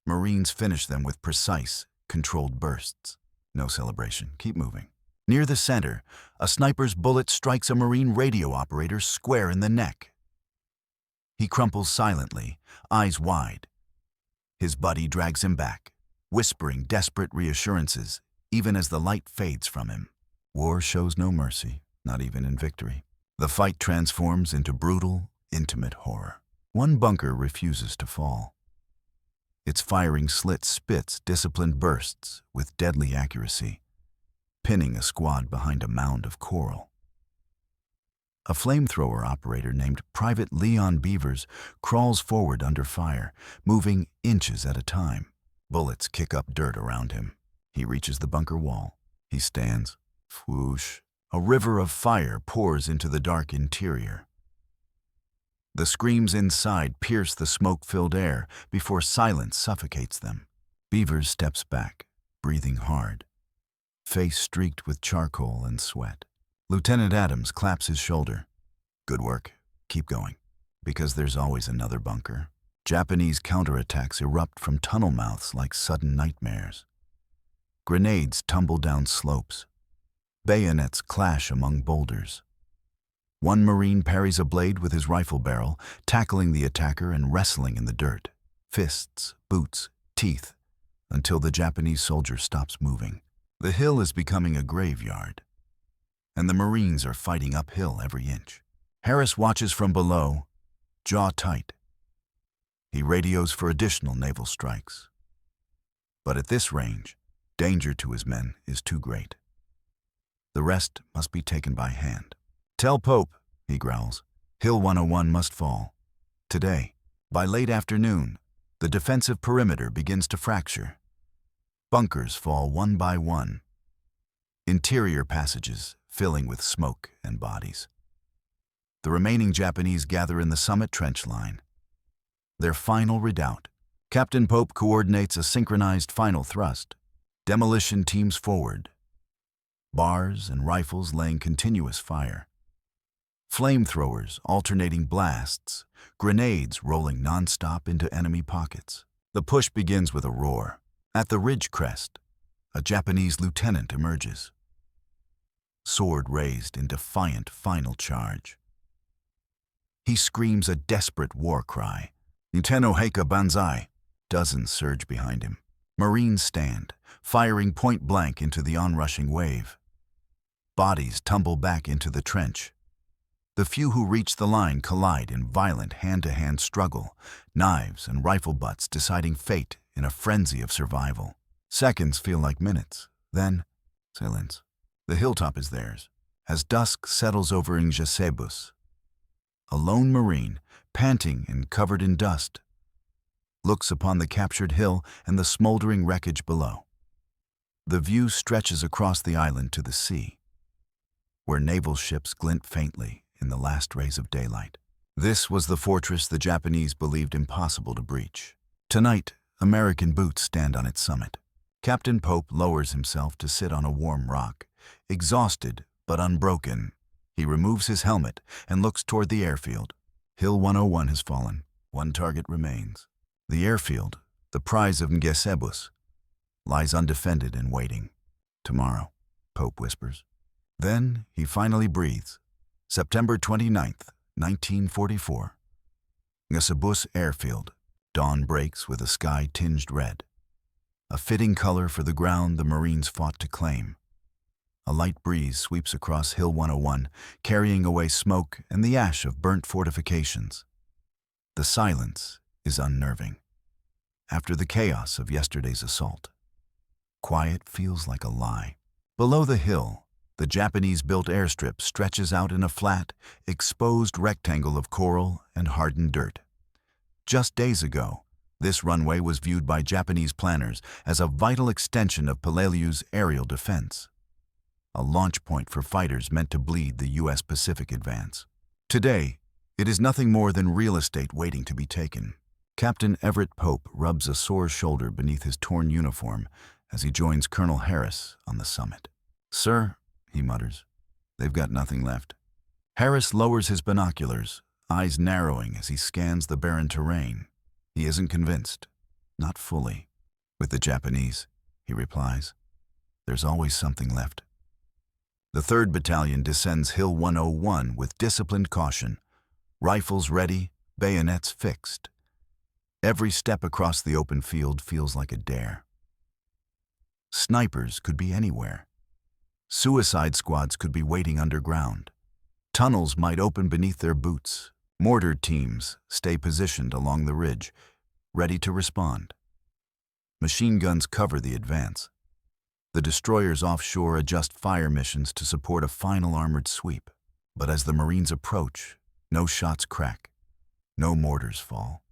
Marines finish them with precise, controlled bursts. No celebration. Keep moving. Near the center, a sniper's bullet strikes a Marine radio operator square in the neck. He crumples silently, eyes wide. His buddy drags him back, whispering desperate reassurances, even as the light fades from him. War shows no mercy, not even in victory. The fight transforms into brutal, intimate horror. One bunker refuses to fall. Its firing slit spits disciplined bursts with deadly accuracy, pinning a squad behind a mound of coral. A flamethrower operator named Private Leon Beavers crawls forward under fire, moving inches at a time. Bullets kick up dirt around him. He reaches the bunker wall. He stands. Whoosh. A river of fire pours into the dark interior. The screams inside pierce the smoke-filled air before silence suffocates them. Beavers steps back, breathing hard, face streaked with charcoal and sweat. Lieutenant Adams claps his shoulder. "Good work. Keep going. Because there's always another bunker." Japanese counterattacks erupt from tunnel mouths like sudden nightmares. Grenades tumble down slopes. Bayonets clash among boulders. One Marine parries a blade with his rifle barrel, tackling the attacker and wrestling in the dirt. Fists, boots, teeth, until the Japanese soldier stops moving. The hill is becoming a graveyard, and the Marines are fighting uphill every inch. Harris watches from below, jaw tight. He radios for additional naval strikes. But at this range, danger to his men is too great. The rest must be taken by hand. "Tell Pope," he growls, "Hill 101 must fall. Today." By late afternoon, the defensive perimeter begins to fracture. Bunkers fall one by one. Interior passages filling with smoke and bodies. The remaining Japanese gather in the summit trench line. Their final redoubt. Captain Pope coordinates a synchronized final thrust. Demolition teams forward. Bars and rifles laying continuous fire. Flamethrowers alternating blasts, grenades rolling nonstop into enemy pockets. The push begins with a roar. At the ridge crest, a Japanese lieutenant emerges, sword raised in defiant final charge. He screams a desperate war cry. Nintendo Heika Banzai. Dozens surge behind him. Marines stand, firing point blank into the onrushing wave. Bodies tumble back into the trench. The few who reach the line collide in violent hand-to-hand struggle, knives and rifle butts deciding fate in a frenzy of survival. Seconds feel like minutes. Then, silence. The hilltop is theirs. As dusk settles over Ngesebus, a lone Marine, panting and covered in dust, looks upon the captured hill and the smoldering wreckage below. The view stretches across the island to the sea, where naval ships glint faintly in the last rays of daylight. This was the fortress the Japanese believed impossible to breach. Tonight, American boots stand on its summit. Captain Pope lowers himself to sit on a warm rock, exhausted but unbroken. He removes his helmet and looks toward the airfield. Hill 101 has fallen. One target remains. The airfield, the prize of Ngesebus, lies undefended and waiting. Tomorrow, Pope whispers. Then he finally breathes. September 29th, 1944. Ngesebus Airfield. Dawn breaks with a sky tinged red. A fitting color for the ground the Marines fought to claim. A light breeze sweeps across Hill 101, carrying away smoke and the ash of burnt fortifications. The silence is unnerving. After the chaos of yesterday's assault, quiet feels like a lie. Below the hill, the Japanese-built airstrip stretches out in a flat, exposed rectangle of coral and hardened dirt. Just days ago, this runway was viewed by Japanese planners as a vital extension of Palaio's aerial defense, a launch point for fighters meant to bleed the U.S. Pacific advance. Today, it is nothing more than real estate waiting to be taken. Captain Everett Pope rubs a sore shoulder beneath his torn uniform as he joins Colonel Harris on the summit. "Sir," he mutters, "they've got nothing left." Harris lowers his binoculars, eyes narrowing as he scans the barren terrain. He isn't convinced. Not fully. "With the Japanese," he replies, "there's always something left." The 3rd Battalion descends Hill 101 with disciplined caution, rifles ready, bayonets fixed. Every step across the open field feels like a dare. Snipers could be anywhere. Suicide squads could be waiting underground. Tunnels might open beneath their boots. Mortar teams stay positioned along the ridge, ready to respond. Machine guns cover the advance. The destroyers offshore adjust fire missions to support a final armored sweep. But as the Marines approach, no shots crack, no mortars fall.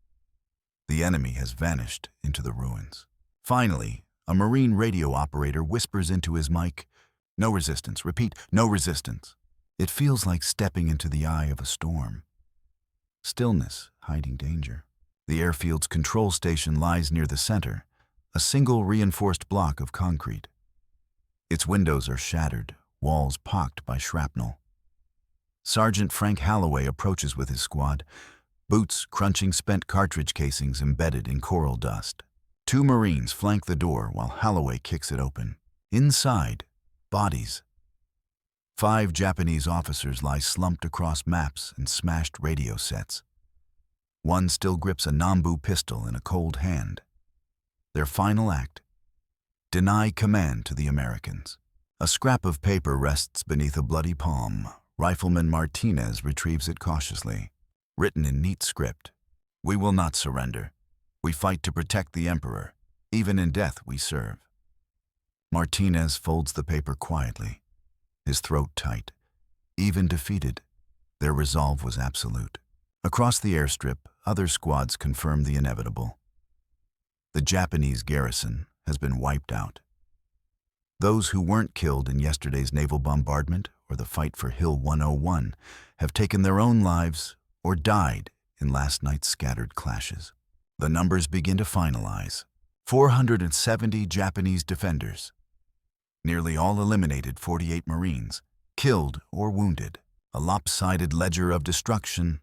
The enemy has vanished into the ruins. Finally, a Marine radio operator whispers into his mic, "No resistance. Repeat, no resistance." It feels like stepping into the eye of a storm. Stillness hiding danger. The airfield's control station lies near the center, a single reinforced block of concrete. Its windows are shattered, walls pocked by shrapnel. Sergeant Frank Halloway approaches with his squad, boots crunching spent cartridge casings embedded in coral dust. 2 Marines flank the door while Halloway kicks it open. Inside, bodies. 5 Japanese officers lie slumped across maps and smashed radio sets. One still grips a Nambu pistol in a cold hand. Their final act: deny command to the Americans. A scrap of paper rests beneath a bloody palm. Rifleman Martinez retrieves it cautiously. Written in neat script: "We will not surrender. We fight to protect the Emperor. Even in death we serve." Martinez folds the paper quietly, his throat tight. Even defeated, their resolve was absolute. Across the airstrip, other squads confirm the inevitable. The Japanese garrison has been wiped out. Those who weren't killed in yesterday's naval bombardment or the fight for Hill 101 have taken their own lives or died in last night's scattered clashes. The numbers begin to finalize. 470 Japanese defenders, nearly all eliminated 48 Marines, killed or wounded, a lopsided ledger of destruction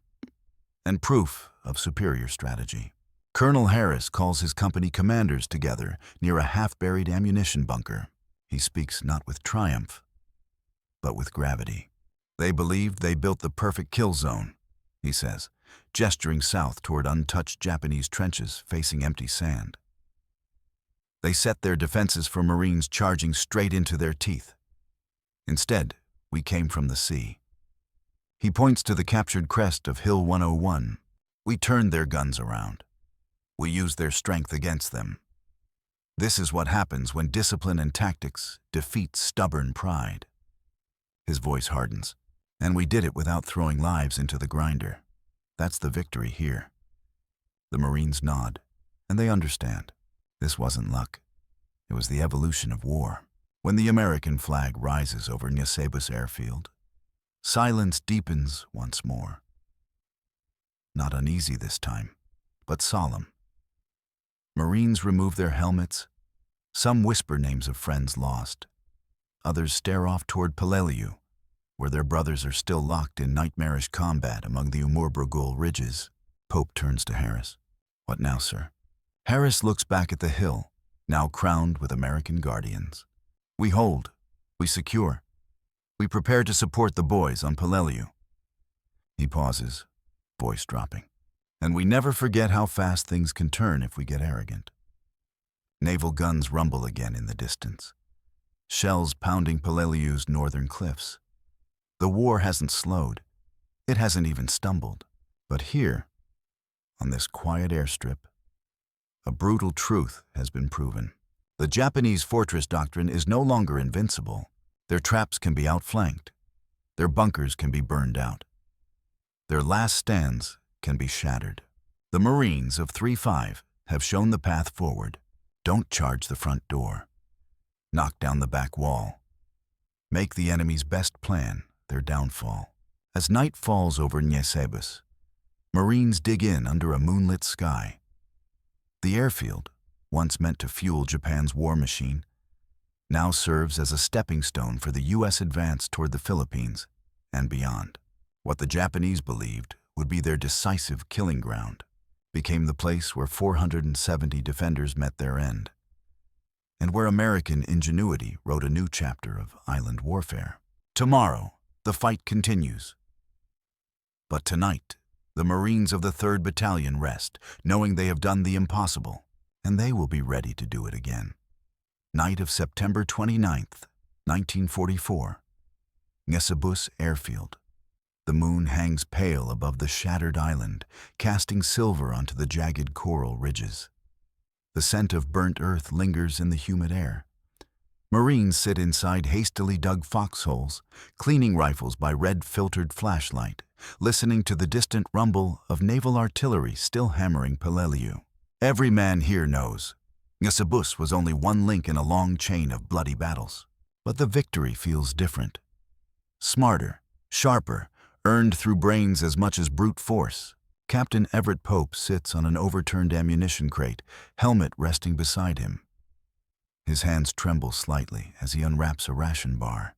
and proof of superior strategy. Colonel Harris calls his company commanders together near a half-buried ammunition bunker. He speaks not with triumph, but with gravity. They believed they built the perfect kill zone, he says, gesturing south toward untouched Japanese trenches facing empty sand. They set their defenses for Marines charging straight into their teeth. Instead, we came from the sea. He points to the captured crest of Hill 101. We turned their guns around. We used their strength against them. This is what happens when discipline and tactics defeat stubborn pride. His voice hardens. And we did it without throwing lives into the grinder. That's the victory here. The Marines nod, and they understand. This wasn't luck. It was the evolution of war. When the American flag rises over Ngesebus airfield, silence deepens once more. Not uneasy this time, but solemn. Marines remove their helmets. Some whisper names of friends lost. Others stare off toward Palaleu, where their brothers are still locked in nightmarish combat among the Umurbrugul ridges. Pope turns to Harris. What now, sir? Harris looks back at the hill, now crowned with American guardians. We hold. We secure. We prepare to support the boys on Palaleu. He pauses, voice dropping. And we never forget how fast things can turn if we get arrogant. Naval guns rumble again in the distance. Shells pounding Palaleu's northern cliffs. The war hasn't slowed. It hasn't even stumbled. But here, on this quiet airstrip, a brutal truth has been proven. The Japanese fortress doctrine is no longer invincible. Their traps can be outflanked. Their bunkers can be burned out. Their last stands can be shattered. The Marines of 3-5 have shown the path forward. Don't charge the front door. Knock down the back wall. Make the enemy's best plan their downfall. As night falls over Ngesebus, Marines dig in under a moonlit sky. The airfield, once meant to fuel Japan's war machine, now serves as a stepping stone for the U.S. advance toward the Philippines and beyond. What the Japanese believed would be their decisive killing ground became the place where 470 defenders met their end, and where American ingenuity wrote a new chapter of island warfare. Tomorrow, the fight continues. But tonight, the Marines of the 3rd Battalion rest, knowing they have done the impossible, and they will be ready to do it again. Night of September 29th, 1944. Ngesebus Airfield. The moon hangs pale above the shattered island, casting silver onto the jagged coral ridges. The scent of burnt earth lingers in the humid air. Marines sit inside hastily dug foxholes, cleaning rifles by red-filtered flashlight, listening to the distant rumble of naval artillery still hammering Palaleu. Every man here knows Ngesebus was only one link in a long chain of bloody battles. But the victory feels different. Smarter, sharper, earned through brains as much as brute force. Captain Everett Pope sits on an overturned ammunition crate, helmet resting beside him. His hands tremble slightly as he unwraps a ration bar.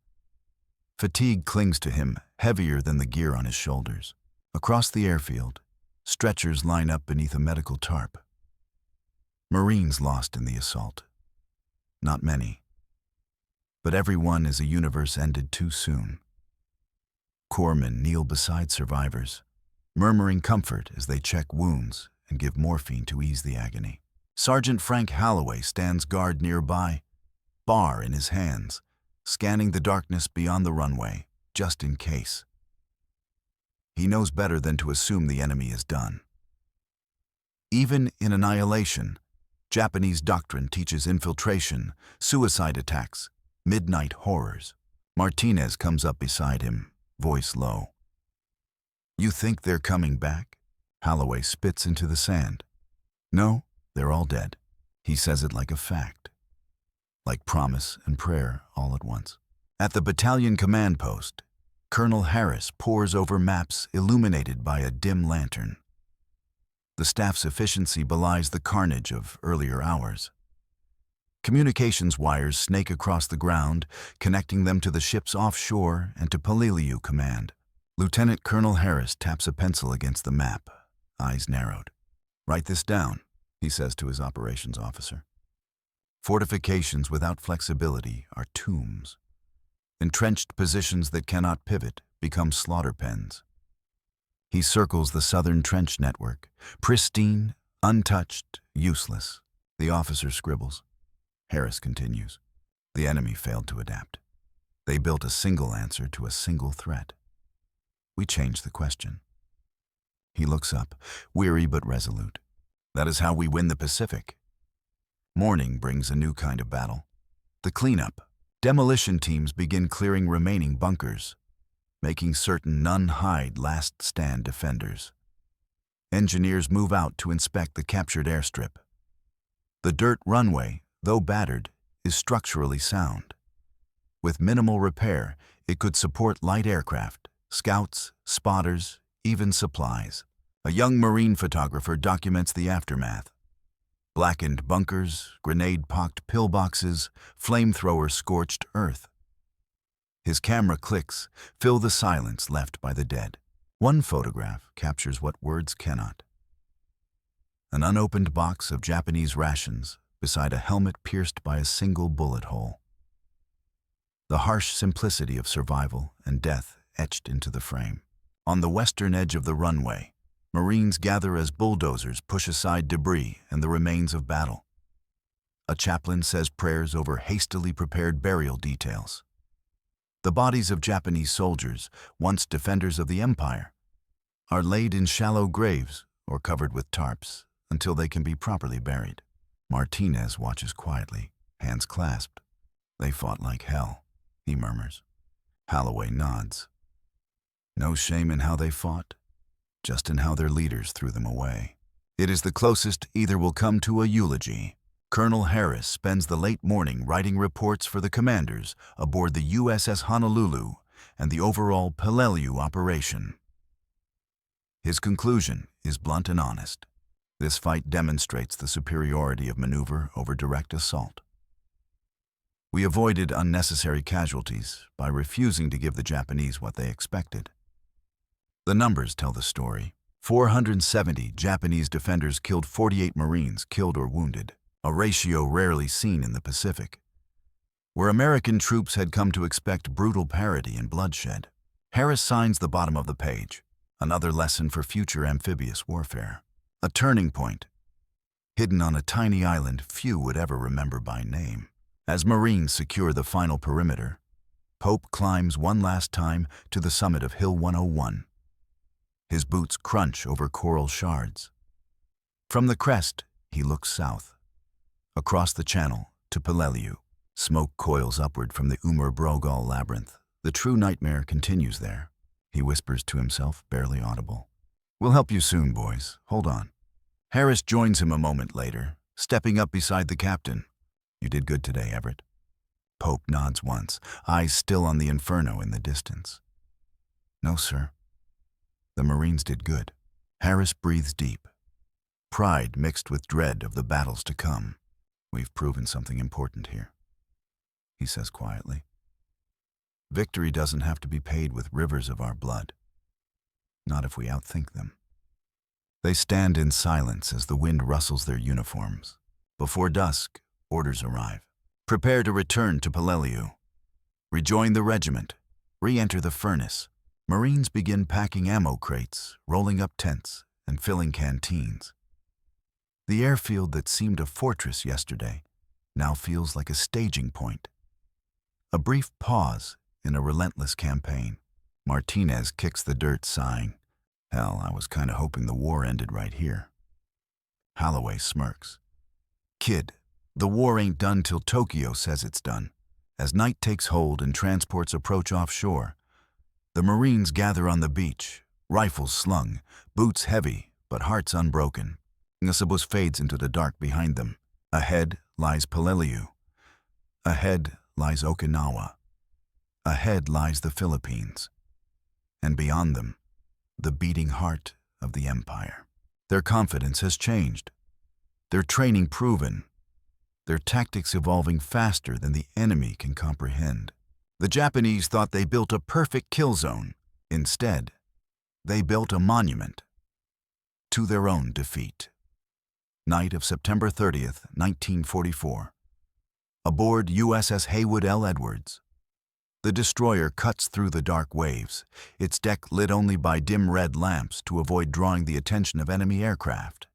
Fatigue clings to him, heavier than the gear on his shoulders. Across the airfield, stretchers line up beneath a medical tarp. Marines lost in the assault. Not many. But every one is a universe ended too soon. Corpsmen kneel beside survivors, murmuring comfort as they check wounds and give morphine to ease the agony. Sergeant Frank Holloway stands guard nearby, bar in his hands, scanning the darkness beyond the runway, just in case. He knows better than to assume the enemy is done. Even in Annihilation, Japanese doctrine teaches infiltration, suicide attacks, midnight horrors. Martinez comes up beside him, voice low. "You think they're coming back?" Holloway spits into the sand. "No, they're all dead." He says it like a fact, like promise and prayer all at once. At the battalion command post, Colonel Harris pores over maps illuminated by a dim lantern. The staff's efficiency belies the carnage of earlier hours. Communications wires snake across the ground, connecting them to the ships offshore and to Palaleu Command. Lieutenant Colonel Harris taps a pencil against the map, eyes narrowed. "Write this down," he says to his operations officer. "Fortifications without flexibility are tombs. Entrenched positions that cannot pivot become slaughter pens." He circles the southern trench network, pristine, untouched, useless. The officer scribbles. Harris continues. "The enemy failed to adapt. They built a single answer to a single threat. We changed the question." He looks up, weary but resolute. "That is how we win the Pacific." Morning brings a new kind of battle. The cleanup. Demolition teams begin clearing remaining bunkers, making certain none hide last-stand defenders. Engineers move out to inspect the captured airstrip. The dirt runway, though battered, is structurally sound. With minimal repair, it could support light aircraft, scouts, spotters, even supplies. A young Marine photographer documents the aftermath. Blackened bunkers, grenade-pocked pillboxes, flamethrower-scorched earth. His camera clicks, fill the silence left by the dead. One photograph captures what words cannot. An unopened box of Japanese rations beside a helmet pierced by a single bullet hole. The harsh simplicity of survival and death etched into the frame. On the western edge of the runway, Marines gather as bulldozers push aside debris and the remains of battle. A chaplain says prayers over hastily prepared burial details. The bodies of Japanese soldiers, once defenders of the empire, are laid in shallow graves or covered with tarps until they can be properly buried. Martinez watches quietly, hands clasped. "They fought like hell," he murmurs. Holloway nods. "No shame in how they fought, just in how their leaders threw them away." It is the closest either will come to a eulogy. Colonel Harris spends the late morning writing reports for the commanders aboard the USS Honolulu and the overall Peleliu operation. His conclusion is blunt and honest. This fight demonstrates the superiority of maneuver over direct assault. We avoided unnecessary casualties by refusing to give the Japanese what they expected. The numbers tell the story. 470 Japanese defenders killed 48 Marines killed or wounded, a ratio rarely seen in the Pacific, where American troops had come to expect brutal parity and bloodshed. Harris signs the bottom of the page, another lesson for future amphibious warfare. A turning point, hidden on a tiny island few would ever remember by name. As Marines secure the final perimeter, Pope climbs one last time to the summit of Hill 101. His boots crunch over coral shards. From the crest, he looks south. Across the channel to Peleliu, smoke coils upward from the Brogal labyrinth. The true nightmare continues there. He whispers to himself, barely audible. "We'll help you soon, boys. Hold on." Harris joins him a moment later, stepping up beside the captain. "You did good today, Everett." Pope nods once, eyes still on the inferno in the distance. "No, sir." The Marines did good. Harris breathes deep. Pride mixed with dread of the battles to come. "We've proven something important here," he says quietly. "Victory doesn't have to be paid with rivers of our blood. Not if we outthink them." They stand in silence as the wind rustles their uniforms. Before dusk, orders arrive. Prepare to return to Peleliu. Rejoin the regiment. Re-enter the furnace. Marines begin packing ammo crates, rolling up tents, and filling canteens. The airfield that seemed a fortress yesterday now feels like a staging point. A brief pause in a relentless campaign. Martinez kicks the dirt, sighing. "Hell, I was kinda hoping the war ended right here." Holloway smirks. "Kid, the war ain't done till Tokyo says it's done." As night takes hold and transports approach offshore, the Marines gather on the beach, rifles slung, boots heavy, but hearts unbroken. Ngesebus fades into the dark behind them. Ahead lies Peleliu. Ahead lies Okinawa. Ahead lies the Philippines. And beyond them, the beating heart of the empire. Their confidence has changed. Their training proven. Their tactics evolving faster than the enemy can comprehend. The Japanese thought they built a perfect kill zone. Instead, they built a monument to their own defeat. Night of September 30th, 1944. Aboard USS Haywood L. Edwards. The destroyer cuts through the dark waves, its deck lit only by dim red lamps to avoid drawing the attention of enemy aircraft.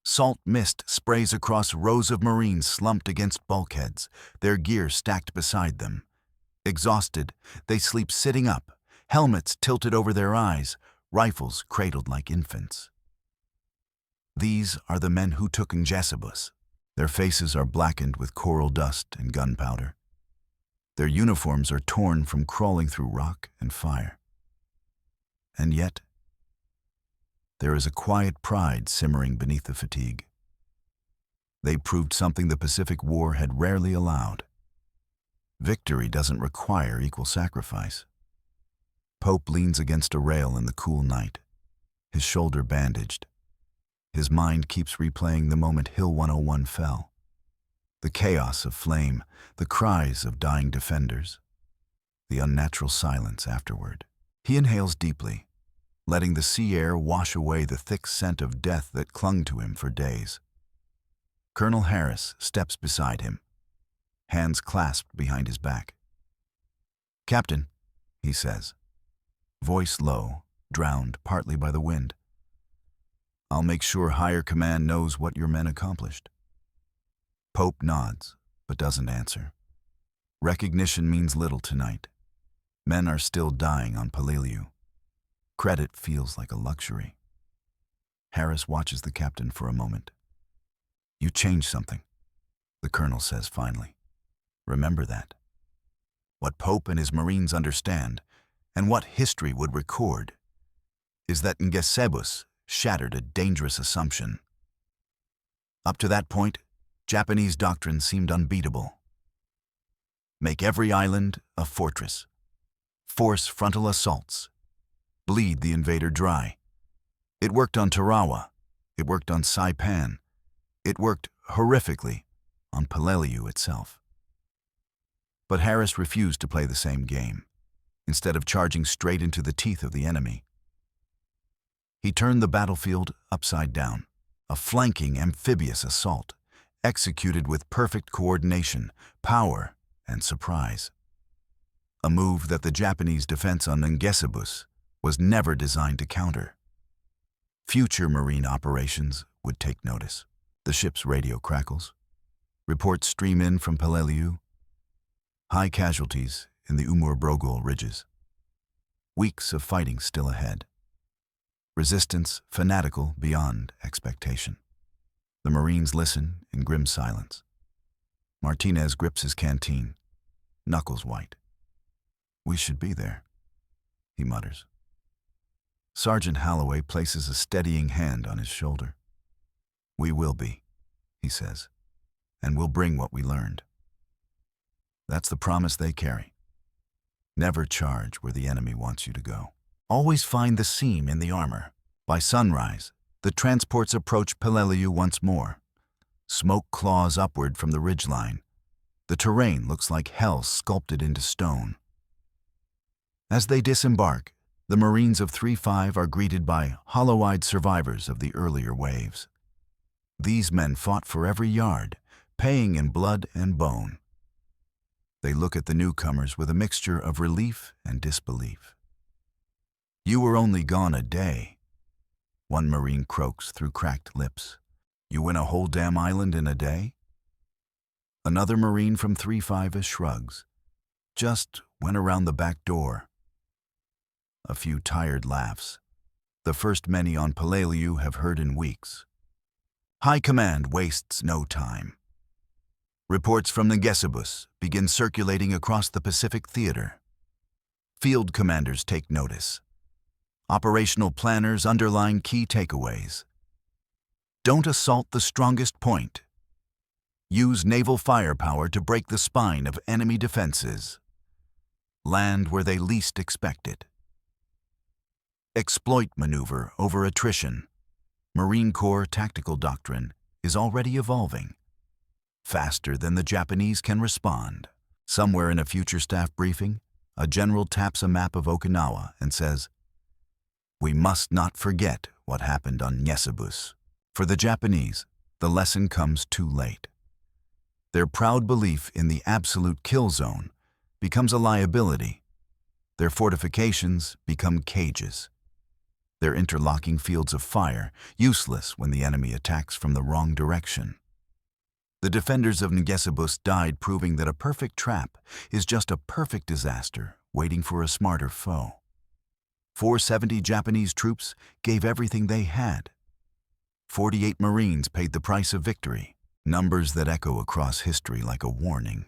Salt mist sprays across rows of Marines slumped against bulkheads, their gear stacked beside them. Exhausted, they sleep sitting up, helmets tilted over their eyes, rifles cradled like infants. These are the men who took Ngesebus. Their faces are blackened with coral dust and gunpowder. Their uniforms are torn from crawling through rock and fire. And yet, there is a quiet pride simmering beneath the fatigue. They proved something the Pacific War had rarely allowed. Victory doesn't require equal sacrifice. Pope leans against a rail in the cool night, his shoulder bandaged. His mind keeps replaying the moment Hill 101 fell. The chaos of flame, the cries of dying defenders, the unnatural silence afterward. He inhales deeply, letting the sea air wash away the thick scent of death that clung to him for days. Colonel Harris steps beside him, hands clasped behind his back. "Captain," he says, voice low, drowned partly by the wind. "I'll make sure higher command knows what your men accomplished." Pope nods, but doesn't answer. Recognition means little tonight. Men are still dying on Peleliu. Credit feels like a luxury. Harris watches the captain for a moment. "You changed something," the colonel says finally. "Remember that. What Pope and his Marines understand, and what history would record, is that Ngesebus shattered a dangerous assumption. Up to that point, Japanese doctrine seemed unbeatable. Make every island a fortress. Force frontal assaults. Bleed the invader dry. It worked on Tarawa. It worked on Saipan. It worked horrifically on Peleliu itself. But Harris refused to play the same game, instead of charging straight into the teeth of the enemy. He turned the battlefield upside down, a flanking amphibious assault, executed with perfect coordination, power, and surprise. A move that the Japanese defense on Ngesebus was never designed to counter. Future Marine operations would take notice. The ship's radio crackles. Reports stream in from Peleliu. High casualties in the Umur-Brogol ridges. Weeks of fighting still ahead. Resistance fanatical beyond expectation. The Marines listen in grim silence. Martinez grips his canteen, knuckles white. "We should be there," he mutters. Sergeant Holloway places a steadying hand on his shoulder. "We will be," he says, "and we'll bring what we learned." That's the promise they carry. Never charge where the enemy wants you to go. Always find the seam in the armor. By sunrise, the transports approach Peleliu once more. Smoke claws upward from the ridgeline. The terrain looks like hell sculpted into stone. As they disembark, the Marines of 3-5 are greeted by hollow-eyed survivors of the earlier waves. These men fought for every yard, paying in blood and bone. They look at the newcomers with a mixture of relief and disbelief. "You were only gone a day," one Marine croaks through cracked lips. "You win a whole damn island in a day?" Another Marine from 3-5 shrugs. "Just went around the back door." A few tired laughs. The first many on Peleliu have heard in weeks. High Command wastes no time. Reports from Ngesebus begin circulating across the Pacific Theater. Field commanders take notice. Operational planners underline key takeaways. Don't assault the strongest point. Use naval firepower to break the spine of enemy defenses. Land where they least expect it. Exploit maneuver over attrition. Marine Corps tactical doctrine is already evolving. Faster than the Japanese can respond. Somewhere in a future staff briefing, a general taps a map of Okinawa and says, "We must not forget what happened on Ngesebus." For the Japanese, the lesson comes too late. Their proud belief in the absolute kill zone becomes a liability. Their fortifications become cages. Their interlocking fields of fire useless when the enemy attacks from the wrong direction. The defenders of Ngesebus died proving that a perfect trap is just a perfect disaster waiting for a smarter foe. 470 Japanese troops gave everything they had. 48 Marines paid the price of victory, numbers that echo across history like a warning.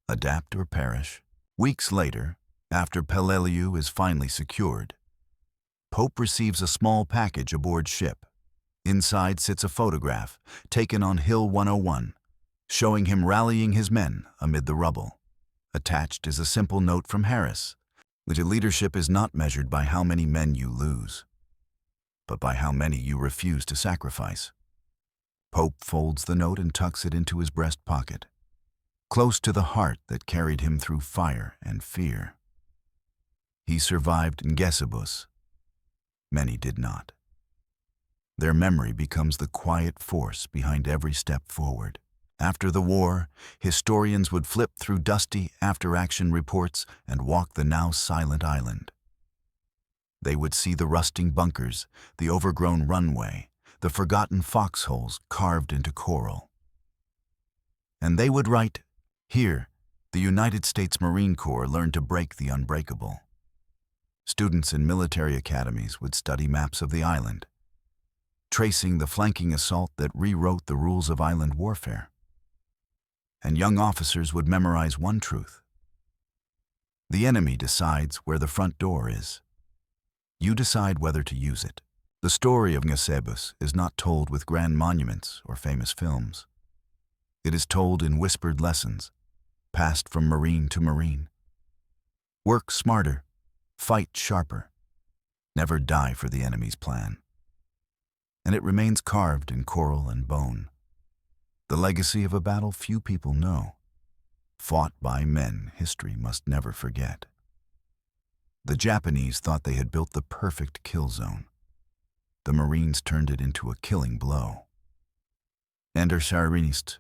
Adapt or perish. Weeks later, after Peleliu is finally secured, Pope receives a small package aboard ship. Inside sits a photograph taken on Hill 101, showing him rallying his men amid the rubble. Attached is a simple note from Harris, which leadership is not measured by how many men you lose, but by how many you refuse to sacrifice. Pope folds the note and tucks it into his breast pocket, close to the heart that carried him through fire and fear. He survived Ngesebus. Many did not. Their memory becomes the quiet force behind every step forward. After the war, historians would flip through dusty after-action reports and walk the now silent island. They would see the rusting bunkers, the overgrown runway, the forgotten foxholes carved into coral. And they would write, "Here, the United States Marine Corps learned to break the unbreakable." Students in military academies would study maps of the island, tracing the flanking assault that rewrote the rules of island warfare. And young officers would memorize one truth: the enemy decides where the front door is. You decide whether to use it. The story of Ngesebus is not told with grand monuments or famous films. It is told in whispered lessons, passed from Marine to Marine. Work smarter, fight sharper, never die for the enemy's plan. And it remains carved in coral and bone. The legacy of a battle few people know, fought by men history must never forget. The Japanese thought they had built the perfect kill zone. The Marines turned it into a killing blow. Ender Sharinist,